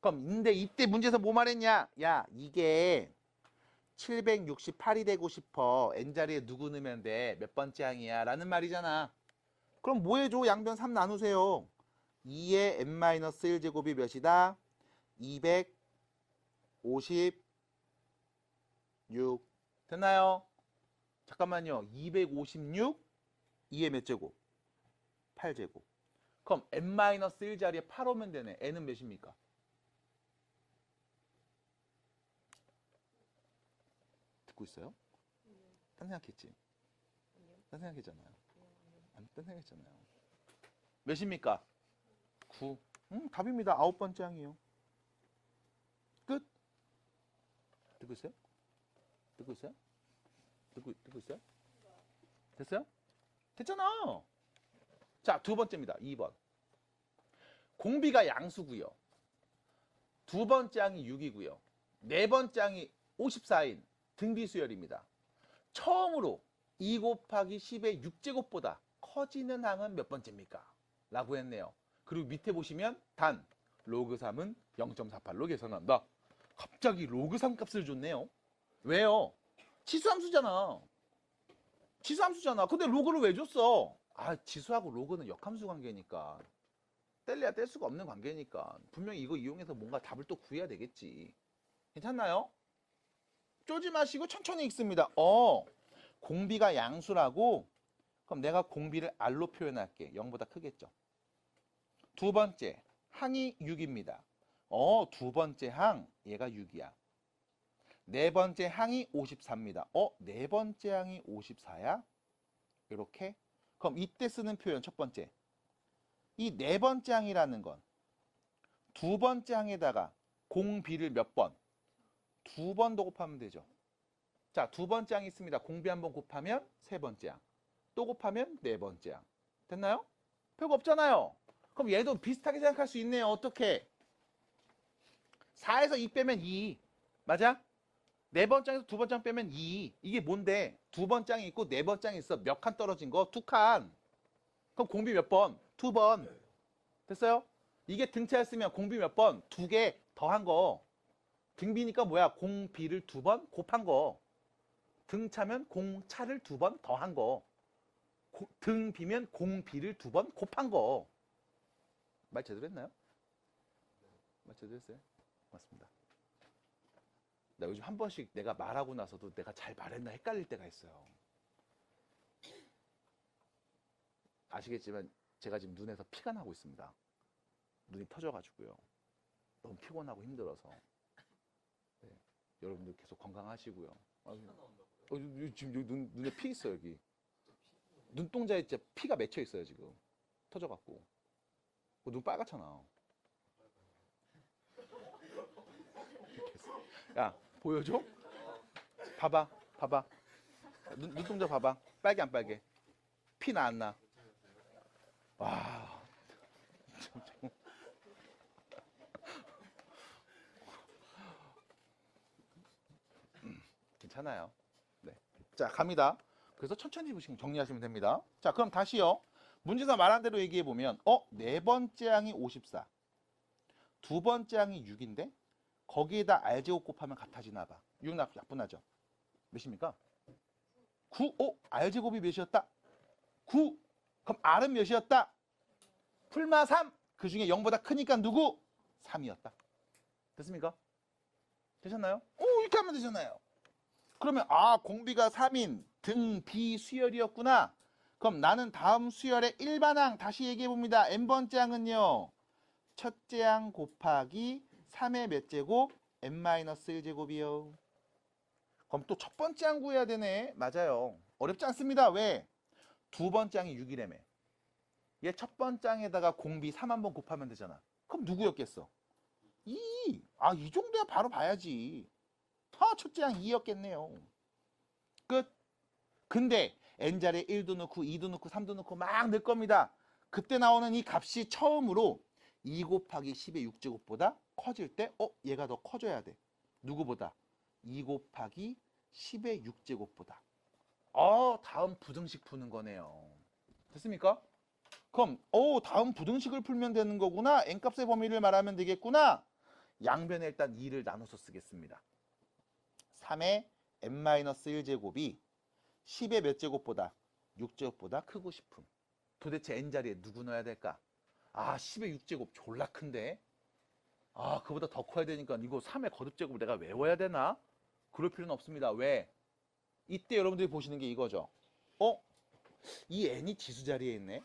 [SPEAKER 1] 그럼 근데 이때 문제에서 뭐 말했냐? 야, 이게 768이 되고 싶어. n자리에 누구 넣으면 돼? 몇 번째 항이야? 라는 말이잖아. 그럼 뭐 해줘? 양변 3 나누세요. 2의 n-1제곱이 몇이다? 256. 됐나요? 잠깐만요. 256, 2의 몇 제곱? 8제곱. 그럼 n-1 자리에 8 오면 되네. n은 몇입니까? 듣고 있어요? 딴 생각했지? 딴 생각했잖아요. 딴 생각했잖아요. 몇입니까? 9. 답입니다. 9번째 항이에요. 끝. 듣고 있어요? 듣고 있어요? 듣고 있어요? 됐어요? 됐잖아. 자, 두 번째입니다. 2번. 공비가 양수고요. 두 번째 항이 6이고요. 네 번째 항이 54인 등비수열입니다. 처음으로 2 곱하기 10의 6제곱보다 커지는 항은 몇 번째입니까? 라고 했네요. 그리고 밑에 보시면 단 로그 3은 0.48로 계산한다. 갑자기 로그 3 값을 줬네요. 왜요? 치수함수잖아. 치수함수잖아. 근데 로그를 왜 줬어? 아, 지수하고 로그는 역함수 관계니까. 뗄래야 뗄 수가 없는 관계니까. 분명히 이거 이용해서 뭔가 답을 또 구해야 되겠지. 괜찮나요? 쫄지 마시고 천천히 읽습니다. 공비가 양수라고? 그럼 내가 공비를 R로 표현할게. 0보다 크겠죠. 두 번째, 항이 6입니다. 두 번째 항, 얘가 6이야. 네 번째 항이 54입니다. 네 번째 항이 54야? 이렇게. 그럼 이때 쓰는 표현 첫 번째. 이 네 번째 항이라는 건 두 번째 항에다가 공비를 몇 번? 두 번 더 곱하면 되죠. 자, 두 번째 항이 있습니다. 공비 한 번 곱하면 세 번째 항. 또 곱하면 네 번째 항. 됐나요? 별거 없잖아요. 그럼 얘도 비슷하게 생각할 수 있네요. 어떻게? 4에서 2 빼면 2. 맞아? 네 번째에서 두 번째 빼면 2. 이게 뭔데? 두 번째이 있고 네 번째이 있어. 몇 칸 떨어진 거? 2칸. 그럼 공비 몇 번? 2번. 됐어요? 이게 등차였으면 공비 몇 번? 2개 더한 거. 등비니까 뭐야? 공비를 2번 곱한 거. 등차면 공차를 2번 더한 거. 등비면 공비를 2번 곱한 거. 말 제대로 했나요? 말 제대로 했어요? 맞습니다. 나 요즘 한 번씩 내가 말하고 나서도 내가 잘 말했나 헷갈릴 때가 있어요. 아시겠지만 제가 지금 눈에서 피가 나고 있습니다. 눈이 터져가지고요. 너무 피곤하고 힘들어서. 네. 여러분들 계속 건강하시고요. 지금 여기 눈에 피 있어요, 여기. 눈동자에 진짜 피가 맺혀 있어요, 지금. 터져갖고. 눈 빨갛잖아. 야, 보여줘? 봐봐. 눈동자 봐봐. 빨개 안 빨개? 피 나 안 나? 와. 괜찮아요. 네. 자, 갑니다. 그래서 천천히 정리하시면 됩니다. 자, 그럼 다시요. 문제에서 말한 대로 얘기해 보면, 네 번째 항이 54. 두 번째 항이 6인데, 거기에다 R제곱 곱하면 같아지나 봐. 6 약분하죠. 몇입니까? 9. R제곱이 몇이었다? 9. 그럼 R은 몇이었다? 풀마 3. 그 중에 0보다 크니까 누구? 3이었다. 됐습니까? 되셨나요? 이렇게 하면 되잖아요. 그러면 공비가 3인 등비 수열이었구나. 그럼 나는 다음 수열의 일반항 다시 얘기해 봅니다. n번째 항은요. 첫째 항 곱하기 3의 몇 제곱? n-1제곱이요. 그럼 또 첫 번째 항 구해야 되네. 맞아요. 어렵지 않습니다. 왜? 두 번째 항이 6이라며. 얘 첫 번째 항에다가 공비 3 한번 곱하면 되잖아. 그럼 누구였겠어? 2. 이 정도야 바로 봐야지. 첫째 항 2였겠네요. 끝. 근데 n자리에 1도 넣고 2도 넣고 3도 넣고 막 넣을 겁니다. 그때 나오는 이 값이 처음으로 2 곱하기 10의 6제곱보다 커질 때 얘가 더 커져야 돼. 누구보다? 2 곱하기 10의 6제곱보다. 다음 부등식 푸는 거네요. 됐습니까? 그럼 다음 부등식을 풀면 되는 거구나. n값의 범위를 말하면 되겠구나. 양변에 일단 2를 나눠서 쓰겠습니다. 3의 n-1제곱이 10의 몇 제곱보다? 6제곱보다 크고 싶음. 도대체 n자리에 누구 넣어야 될까? 10의 6제곱 졸라 큰데? 그보다 더 커야 되니까 이거 3의 거듭제곱을 내가 외워야 되나? 그럴 필요는 없습니다. 왜? 이때 여러분들이 보시는 게 이거죠. 이 n이 지수 자리에 있네?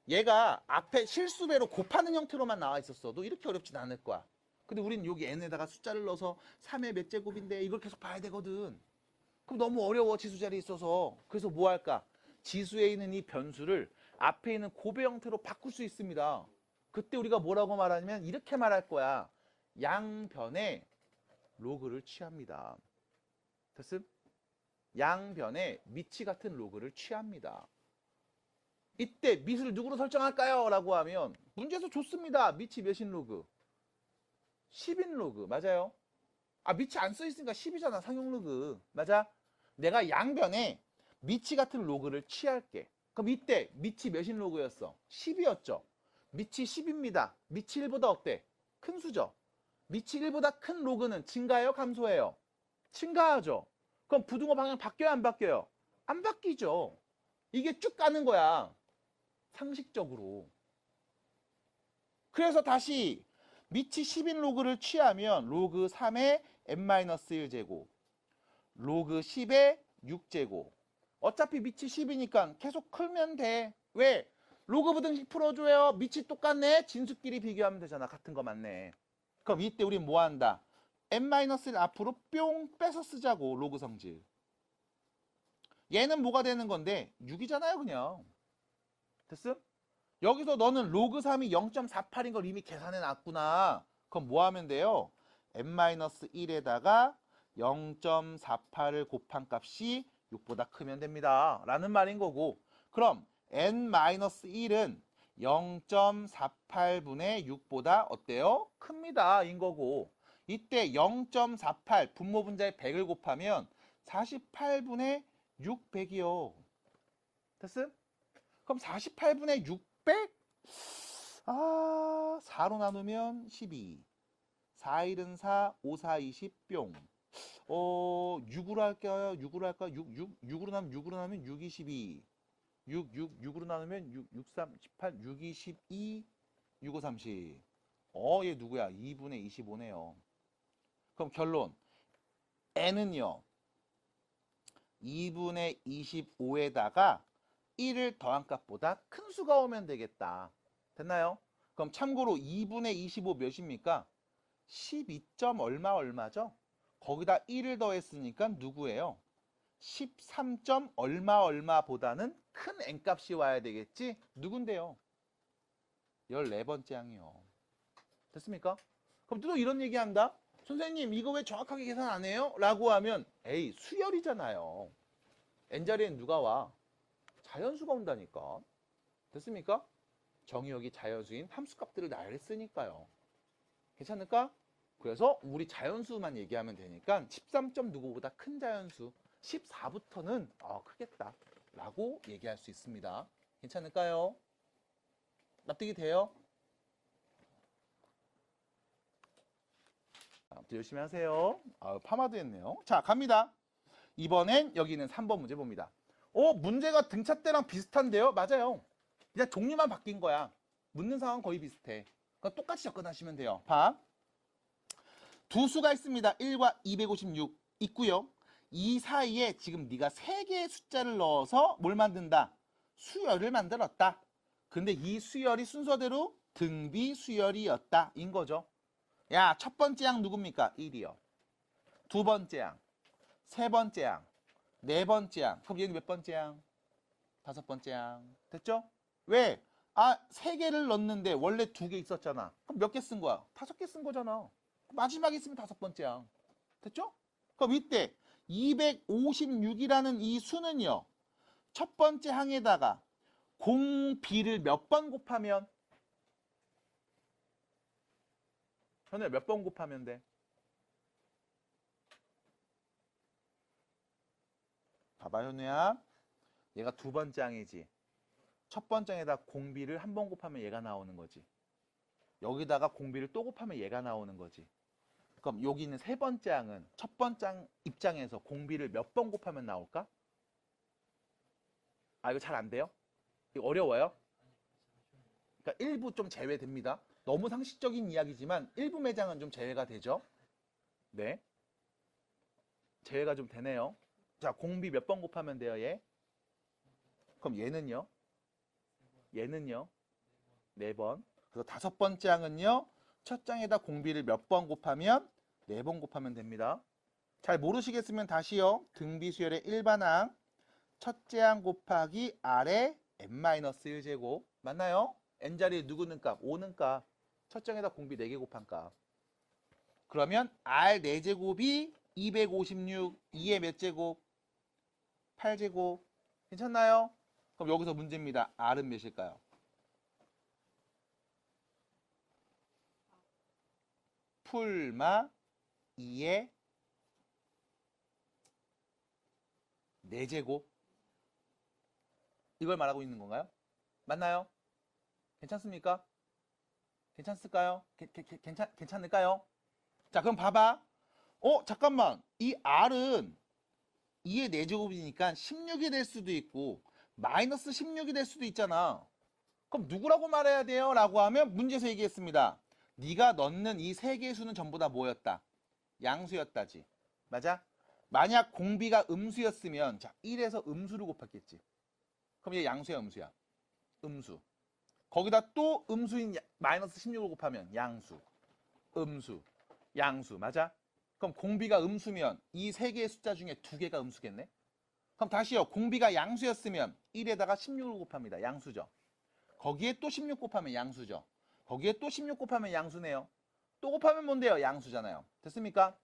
[SPEAKER 1] 얘가 앞에 실수배로 곱하는 형태로만 나와 있었어도 이렇게 어렵진 않을 거야. 근데 우린 여기 n에다가 숫자를 넣어서 3의 몇 제곱인데 이걸 계속 봐야 되거든. 그럼 너무 어려워, 지수 자리에 있어서. 그래서 뭐 할까? 지수에 있는 이 변수를 앞에 있는 곱의 형태로 바꿀 수 있습니다. 그때 우리가 뭐라고 말하냐면 이렇게 말할 거야. 양변에 로그를 취합니다. 됐음? 양변에 미치 같은 로그를 취합니다. 이때 밑을 누구로 설정할까요? 라고 하면 문제에서 좋습니다. 밑이 몇인 로그? 10인 로그. 맞아요? 밑이 안 써있으니까 10이잖아. 상용 로그. 맞아? 내가 양변에 미치 같은 로그를 취할게. 그럼 이때 미치 몇인 로그였어? 10이었죠. 미치 10입니다. 미치 1보다 어때? 큰 수죠. 미치 1보다 큰 로그는 증가해요? 감소해요? 증가하죠. 그럼 부등호 방향 바뀌어요, 안 바뀌어요? 안 바뀌죠. 이게 쭉 가는 거야. 상식적으로. 그래서 다시 밑이 10인 로그를 취하면 로그 3의 n-1제곱, 로그 10의 6제곱. 어차피 밑이 10이니까 계속 풀면 돼. 왜? 로그 부등식 풀어줘요. 밑이 똑같네. 진수끼리 비교하면 되잖아. 같은 거 맞네. 그럼 이때 우리 뭐 한다? n-1 앞으로 뿅 빼서 쓰자고. 로그 성질. 얘는 뭐가 되는 건데 6이잖아요 그냥. 됐음? 여기서 너는 로그 3이 0.48인 걸 이미 계산해 놨구나. 그럼 뭐 하면 돼요? n-1에다가 0.48을 곱한 값이 6보다 크면 됩니다. 라는 말인 거고. 그럼 n-1은 0.48분의 6보다 어때요? 큽니다. 인 거고. 이때 0.48 분모 분자에 100을 곱하면 48분의 600이요. 됐음? 그럼 48분의 600? 4로 나누면 12. 4, 1은 4, 5, 4, 20, 뿅. 6으로 할까요? 6으로 할까요? 6으로 나누면 6, 22. 6으로 나누면 6, 3, 18, 6, 22, 6, 5, 30. 얘 누구야? 2분의 25네요. 그럼 결론. n은요. 2분의 25에다가 1을 더한 값보다 큰 수가 오면 되겠다. 됐나요? 그럼 참고로 2분의 25 몇입니까? 12점 얼마죠? 거기다 1을 더했으니까 누구예요? 13점 얼마보다는 큰 n값이 와야 되겠지? 누군데요? 14번째 항이요. 됐습니까? 그럼 또 이런 얘기한다? 선생님 이거 왜 정확하게 계산 안 해요? 라고 하면 에이 수열이잖아요. n자리엔 누가 와? 자연수가 온다니까. 됐습니까? 정의역이 자연수인 함수값들을 나열해 쓰니까요. 괜찮을까? 그래서 우리 자연수만 얘기하면 되니까 13점 누구보다 큰 자연수 14부터는 크겠다 라고 얘기할 수 있습니다. 괜찮을까요? 납득이 돼요? 아무튼 열심히 하세요. 파마도 했네요. 자 갑니다. 이번엔 여기는 3번 문제 봅니다. 문제가 등차 때랑 비슷한데요? 맞아요. 그냥 종류만 바뀐 거야. 묻는 상황 거의 비슷해. 그러니까 똑같이 접근하시면 돼요. 봐. 두 수가 있습니다. 1과 256 있고요. 이 사이에 지금 네가 3개의 숫자를 넣어서 뭘 만든다? 수열을 만들었다. 근데 이 수열이 순서대로 등비 수열이었다. 인 거죠. 야, 첫 번째 양 누굽니까? 1이요. 두 번째 양, 세 번째 양, 네 번째 양. 그럼 얘는 몇 번째 양? 다섯 번째 양. 됐죠? 왜? 3개를 넣었는데 원래 2개 있었잖아. 그럼 몇 개 쓴 거야? 5개 쓴 거잖아. 마지막에 있으면 다섯 번째 양. 됐죠? 그럼 이때 256이라는 이 수는요. 첫 번째 항에다가 공비를 몇 번 곱하면? 현우야 몇 번 곱하면 돼? 봐봐 현우야. 얘가 두 번째 항이지. 첫 번째 항에다 공비를 한 번 곱하면 얘가 나오는 거지. 여기다가 공비를 또 곱하면 얘가 나오는 거지. 그럼 여기 있는 세 번째 항은 첫 번째 항 입장에서 공비를 몇 번 곱하면 나올까? 이거 잘 안 돼요? 이거 어려워요? 그러니까 일부 좀 제외됩니다. 너무 상식적인 이야기지만 일부 매장은 좀 제외가 되죠. 네. 제외가 좀 되네요. 자, 공비 몇 번 곱하면 돼요, 얘? 그럼 얘는요? 얘는요? 4번. 그래서 다섯 번째 항은요? 첫 장에다 공비를 몇 번 곱하면? 4번 곱하면 됩니다. 잘 모르시겠으면 다시요. 등비수열의 일반항 첫째 항 곱하기 아래 n-1제곱 맞나요? n자리에 누구 는 값? 5는 값. 첫 장에다 공비 4개 곱한 값. 그러면 r 4제곱이 256, 2의 몇 제곱? 8제곱. 괜찮나요? 그럼 여기서 문제입니다. r은 몇일까요? 풀마 2의 4제곱. 이걸 말하고 있는 건가요? 맞나요? 괜찮습니까? 괜찮을까요? 괜찮을까요? 자, 그럼 봐봐. 잠깐만. 이 R은 2의 4제곱이니까 16이 될 수도 있고 마이너스 16이 될 수도 있잖아. 그럼 누구라고 말해야 돼요? 라고 하면 문제에서 얘기했습니다. 네가 넣는 이 세 개의 수는 전부 다 뭐였다? 양수였다지. 맞아? 만약 공비가 음수였으면 자 1에서 음수를 곱했겠지. 그럼 얘 양수야 음수야? 음수. 거기다 또 음수인 마이너스 16을 곱하면 양수. 음수. 양수. 맞아? 그럼 공비가 음수면 이 세 개의 숫자 중에 두 개가 음수겠네? 그럼 다시요. 공비가 양수였으면 1에다가 16을 곱합니다. 양수죠. 거기에 또 16 곱하면 양수죠. 거기에 또 16 곱하면 양수네요. 또 곱하면 뭔데요? 양수잖아요. 됐습니까?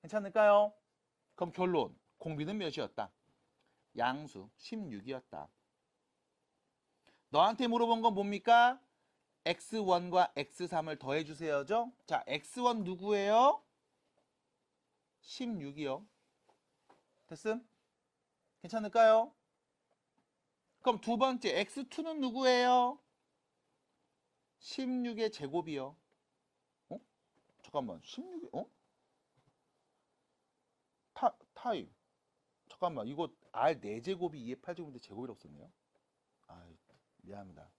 [SPEAKER 1] 괜찮을까요? 그럼 결론. 공비는 몇이었다? 양수 16이었다. 너한테 물어본 건 뭡니까? x1과 x3을 더해주세요죠. 자, x1 누구예요? 16이요. 됐음? 괜찮을까요? 그럼 두 번째 x2는 누구예요? 16의 제곱이요. 잠깐만 16이 타임. 잠깐만 이거 R 4제곱이 2의 8제곱인데 제곱이라고 썼네요. 미안합니다.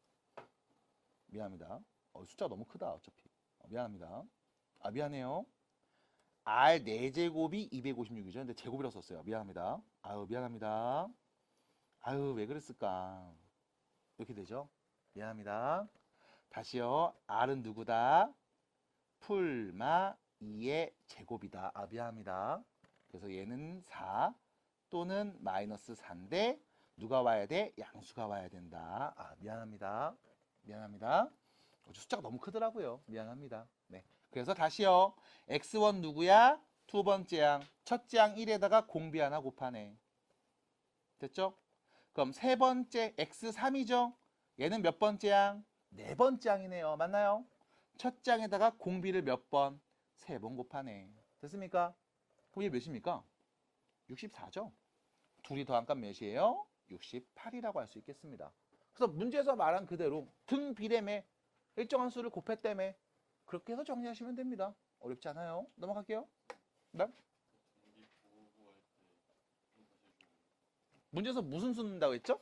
[SPEAKER 1] 미안합니다. 숫자가 너무 크다 어차피. 미안합니다. 미안해요. R 4제곱이 256이죠. 근데 제곱이라고 썼어요. 미안합니다. 미안합니다. 왜 그랬을까? 이렇게 되죠. 미안합니다. 다시요. R은 누구다? 풀마 2의 제곱이다. 미안합니다. 그래서 얘는 4 또는 마이너스 4인데 누가 와야 돼? 양수가 와야 된다. 미안합니다. 미안합니다. 숫자가 너무 크더라고요. 미안합니다. 네. 그래서 다시요. x1 누구야? 두 번째 양. 첫째 양 1에다가 공비 하나 곱하네. 됐죠? 그럼 세 번째 x3이죠? 얘는 몇 번째 양? 네 번째 양이네요. 맞나요? 첫 장에다가 공비를 몇 번? 3번 곱하네. 됐습니까? 그럼 얘 몇입니까? 64죠? 둘이 더한 값 몇이에요? 68이라고 할 수 있겠습니다. 그래서 문제에서 말한 그대로 등 비례매 일정한 수를 곱했다며 그렇게 해서 정리하시면 됩니다. 어렵지 않아요. 넘어갈게요. 네? 문제에서 무슨 수 넣는다고 했죠?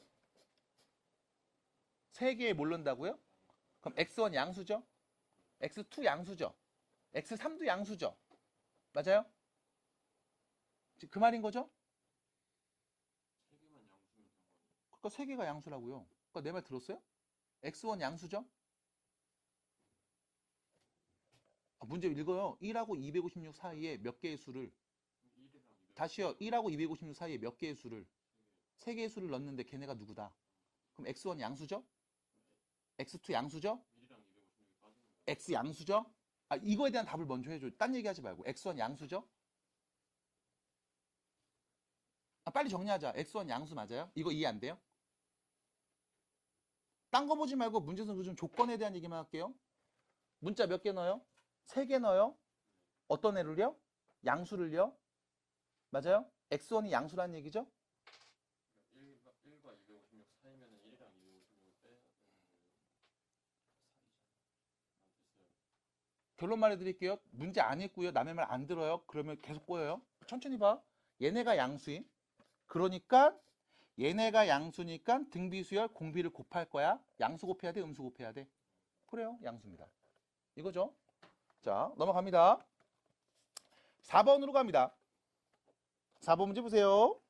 [SPEAKER 1] 3개에 뭘 넣는다고요? 그럼 x1 양수죠? x2 양수죠? x3도 양수죠? 맞아요? 그 말인 거죠? 그러니까 3개가 양수라고요. 그러니까 내 말 들었어요? x1 양수죠? 문제 읽어요. 1하고 256 사이에 몇 개의 수를 다시요. 1하고 256 사이에 몇 개의 수를 3개의 수를 넣는데 걔네가 누구다? 그럼 x1 양수죠? x2 양수죠? x 양수죠? 이거에 대한 답을 먼저 해줘. 딴 얘기하지 말고 x1 양수죠? 빨리 정리하자. x1 양수 맞아요? 이거 이해 안 돼요? 딴 거 보지 말고 문제에서 좀 조건에 대한 얘기만 할게요. 문자 몇 개 넣어요? 3개 넣어요? 어떤 애를요? 양수를요? 맞아요? x1이 양수라는 얘기죠?
[SPEAKER 2] 1과 256 사이면 1이랑 256을 빼야 되는데 4이잖아.
[SPEAKER 1] 결론 말해드릴게요. 문제 안 읽고요. 남의 말 안 들어요. 그러면 계속 꼬여요. 천천히 봐. 얘네가 양수임. 그러니까 얘네가 양수니까 등비수열 공비를 곱할 거야. 양수 곱해야 돼? 음수 곱해야 돼? 그래요. 양수입니다. 이거죠. 자, 넘어갑니다. 4번으로 갑니다. 4번 문제 보세요.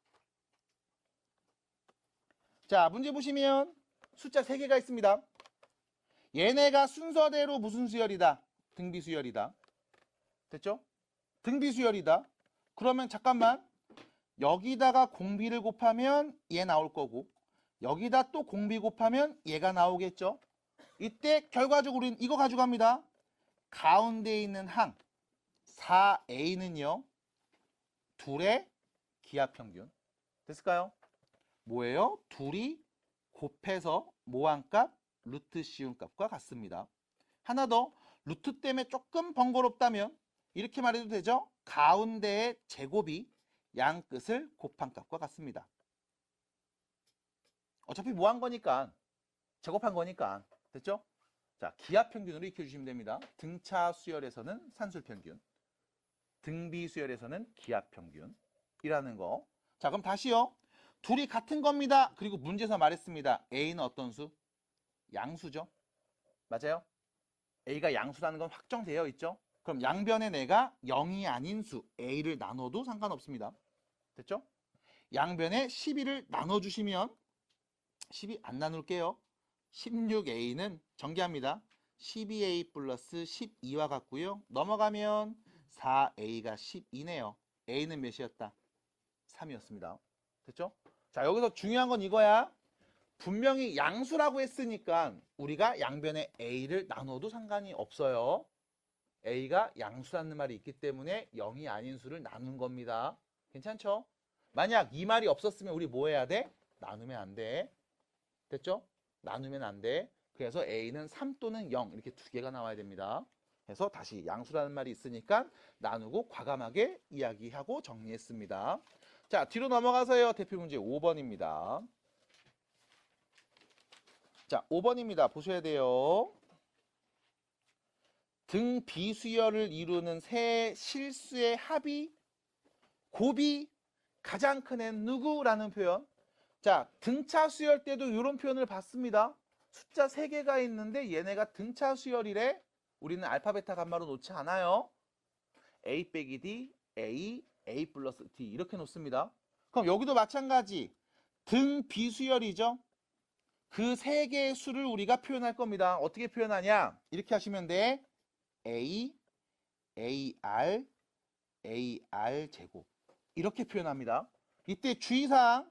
[SPEAKER 1] 자, 문제 보시면 숫자 3개가 있습니다. 얘네가 순서대로 무슨 수열이다? 등비수열이다. 됐죠? 등비수열이다. 그러면 잠깐만 여기다가 공비를 곱하면 얘 나올 거고 여기다 또 공비 곱하면 얘가 나오겠죠? 이때 결과적으로 우리는 이거 가져갑니다. 가운데 있는 항 4a는요. 둘의 기하평균. 됐을까요? 뭐예요? 둘이 곱해서 모한값 루트 씌운값과 같습니다. 하나 더 루트 때문에 조금 번거롭다면 이렇게 말해도 되죠? 가운데의 제곱이 양 끝을 곱한 값과 같습니다. 어차피 뭐 한 거니까 제곱한 거니까 됐죠? 자, 기하평균으로 익혀주시면 됩니다. 등차 수열에서는 산술평균. 등비수열에서는 기하평균이라는 거. 자, 그럼 다시요. 둘이 같은 겁니다. 그리고 문제에서 말했습니다. A는 어떤 수? 양수죠. 맞아요? A가 양수라는 건 확정되어 있죠. 그럼 양변에 내가 0이 아닌 수 A를 나눠도 상관없습니다. 됐죠? 양변에 12를 나눠주시면 12 안 나눌게요. 16A는 전개합니다. 12A 플러스 12와 같고요. 넘어가면 4A가 12네요. A는 몇이었다? 3이었습니다. 됐죠? 자, 여기서 중요한 건 이거야. 분명히 양수라고 했으니까 우리가 양변에 A를 나눠도 상관이 없어요. A가 양수라는 말이 있기 때문에 0이 아닌 수를 나눈 겁니다. 괜찮죠? 만약 이 말이 없었으면 우리 뭐 해야 돼? 나누면 안 돼. 됐죠? 나누면 안 돼. 그래서 A는 3 또는 0 이렇게 두 개가 나와야 됩니다. 그래서 다시 양수라는 말이 있으니까 나누고 과감하게 이야기하고 정리했습니다. 자, 뒤로 넘어가서요. 대표 문제 5번입니다. 자, 5번입니다. 보셔야 돼요. 등 비수열을 이루는 세 실수의 합이 곱이 가장 큰 애는 누구라는 표현. 자, 등차 수열 때도 이런 표현을 봤습니다. 숫자 3개가 있는데 얘네가 등차 수열이래. 우리는 알파, 베타, 감마로 놓지 않아요. A 빼기 D, A, A 플러스 D 이렇게 놓습니다. 그럼 여기도 마찬가지. 등 비수열이죠. 그 3개의 수를 우리가 표현할 겁니다. 어떻게 표현하냐? 이렇게 하시면 돼. A, AR, AR 제곱 이렇게 표현합니다. 이때 주의사항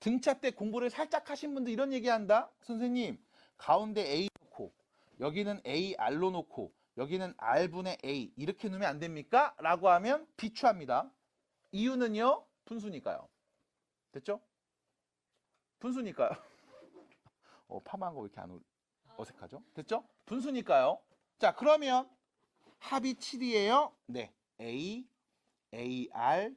[SPEAKER 1] 등차 때 공부를 살짝 하신 분들 이런 얘기한다. 선생님 가운데 A 놓고 여기는 AR로 놓고 여기는 R분의 A 이렇게 놓으면 안 됩니까? 라고 하면 비추합니다. 이유는요. 분수니까요. 됐죠? 분수니까요. 파마한 거 왜 이렇게 안 어색하죠? 됐죠? 분수니까요. 자, 그러면 합이 7이에요. 네. A, AR,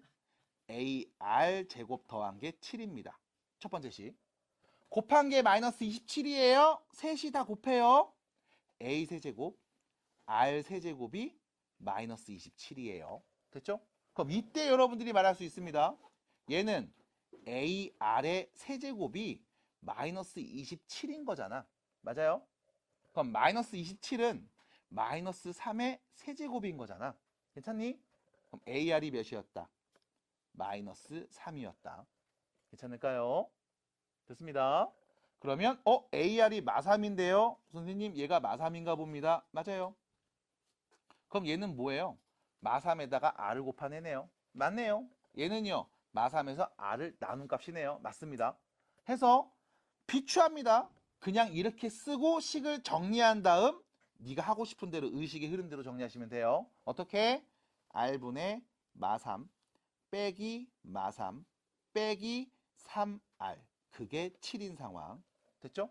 [SPEAKER 1] AR 제곱 더한 게 7입니다. 첫 번째 식. 곱한 게 마이너스 27이에요. 셋이 다 곱해요. A 세제곱, R 세제곱이 마이너스 27이에요. 됐죠? 그럼 이때 여러분들이 말할 수 있습니다. 얘는 AR의 세제곱이 마이너스 27인 거잖아. 맞아요? 그럼 마이너스 27은 마이너스 3의 세제곱인 거잖아. 괜찮니? 그럼 AR이 몇이었다? 마이너스 3이었다. 괜찮을까요? 됐습니다. 그러면 AR이 마3인데요. 선생님 얘가 마3인가 봅니다. 맞아요. 그럼 얘는 뭐예요? 마3에다가 R을 곱한 애네요. 맞네요. 얘는요. 마3에서 R을 나눈 값이네요. 맞습니다. 해서 비추합니다. 그냥 이렇게 쓰고 식을 정리한 다음 네가 하고 싶은 대로 의식의 흐름대로 정리하시면 돼요. 어떻게? R분의 마3 빼기 마3 빼기 3R 그게 7인 상황. 됐죠?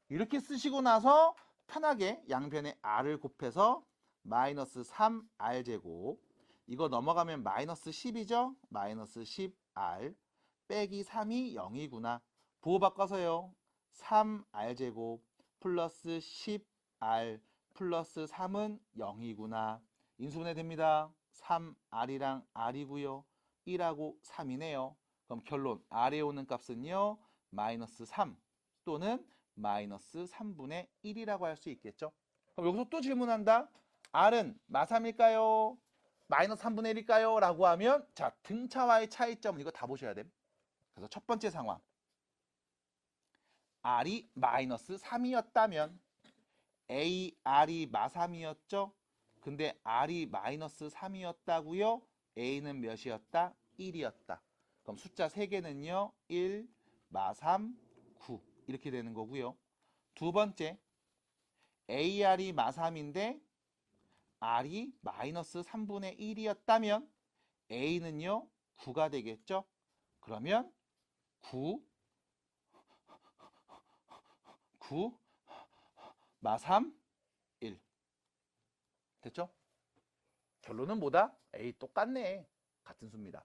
[SPEAKER 1] 이렇게 쓰시고 나서 편하게 양변에 R을 곱해서 마이너스 3R 제곱 이거 넘어가면 마이너스 10이죠? 마이너스 10R 빼기 3이 0이구나. 부호 바꿔서요. 3R 제곱 플러스 10R 플러스 3은 0이구나. 인수분해 됩니다. 3R이랑 R이고요. 1하고 3이네요. 그럼 결론 R에 오는 값은요. 마이너스 3 또는 마이너스 3분의 1이라고 할 수 있겠죠. 그럼 여기서 또 질문한다. R은 마3일까요? 마이너스 3분의 1일까요? 라고 하면 자 등차와의 차이점은 이거 다 보셔야 돼. 그래서 첫 번째 상황 R이 마이너스 3이었다면 AR이 마3이었죠? 근데 R이 마이너스 3이었다고요? A는 몇이었다? 1이었다. 그럼 숫자 3개는요. 1, 마3, 9 이렇게 되는 거고요. 두 번째 AR이 마3인데 R이 마이너스 3분의 1이었다면 A는요. 9가 되겠죠? 그러면 9 마3 1 됐죠? 결론은 뭐다? A 똑같네. 같은 수입니다.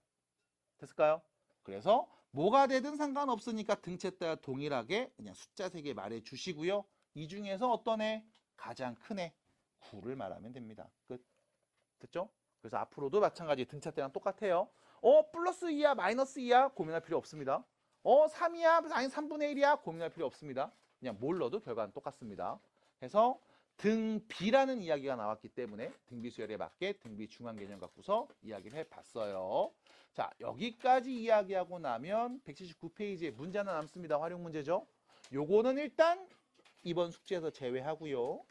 [SPEAKER 1] 됐을까요? 그래서 뭐가 되든 상관없으니까 등차 따라 동일하게 그냥 숫자 3개 말해 주시고요. 이 중에서 어떤 애? 가장 큰 애 9를 말하면 됩니다. 끝. 됐죠? 그래서 앞으로도 마찬가지 등차 때랑 똑같아요. 플러스 2야 마이너스 2야 고민할 필요 없습니다. 3이야 아니 3분의 1이야 고민할 필요 없습니다. 그냥 뭘 넣어도 결과는 똑같습니다. 그래서 등비라는 이야기가 나왔기 때문에 등비 수열에 맞게 등비 중앙 개념 갖고서 이야기를 해봤어요. 자, 여기까지 이야기하고 나면 179페이지에 문제 하나 남습니다. 활용 문제죠. 요거는 일단 이번 숙제에서 제외하고요.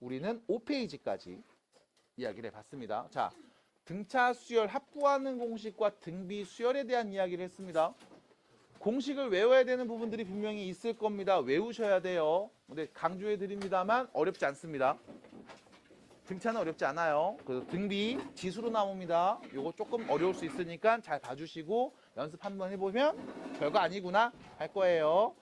[SPEAKER 1] 우리는 5페이지까지 이야기를 해봤습니다. 자, 등차 수열 합구하는 공식과 등비 수열에 대한 이야기를 했습니다. 공식을 외워야 되는 부분들이 분명히 있을 겁니다. 외우셔야 돼요. 근데 강조해 드립니다만 어렵지 않습니다. 등차는 어렵지 않아요. 그래서 등비 지수로 나옵니다. 요거 조금 어려울 수 있으니까 잘 봐주시고 연습 한번 해보면 별거 아니구나 할 거예요.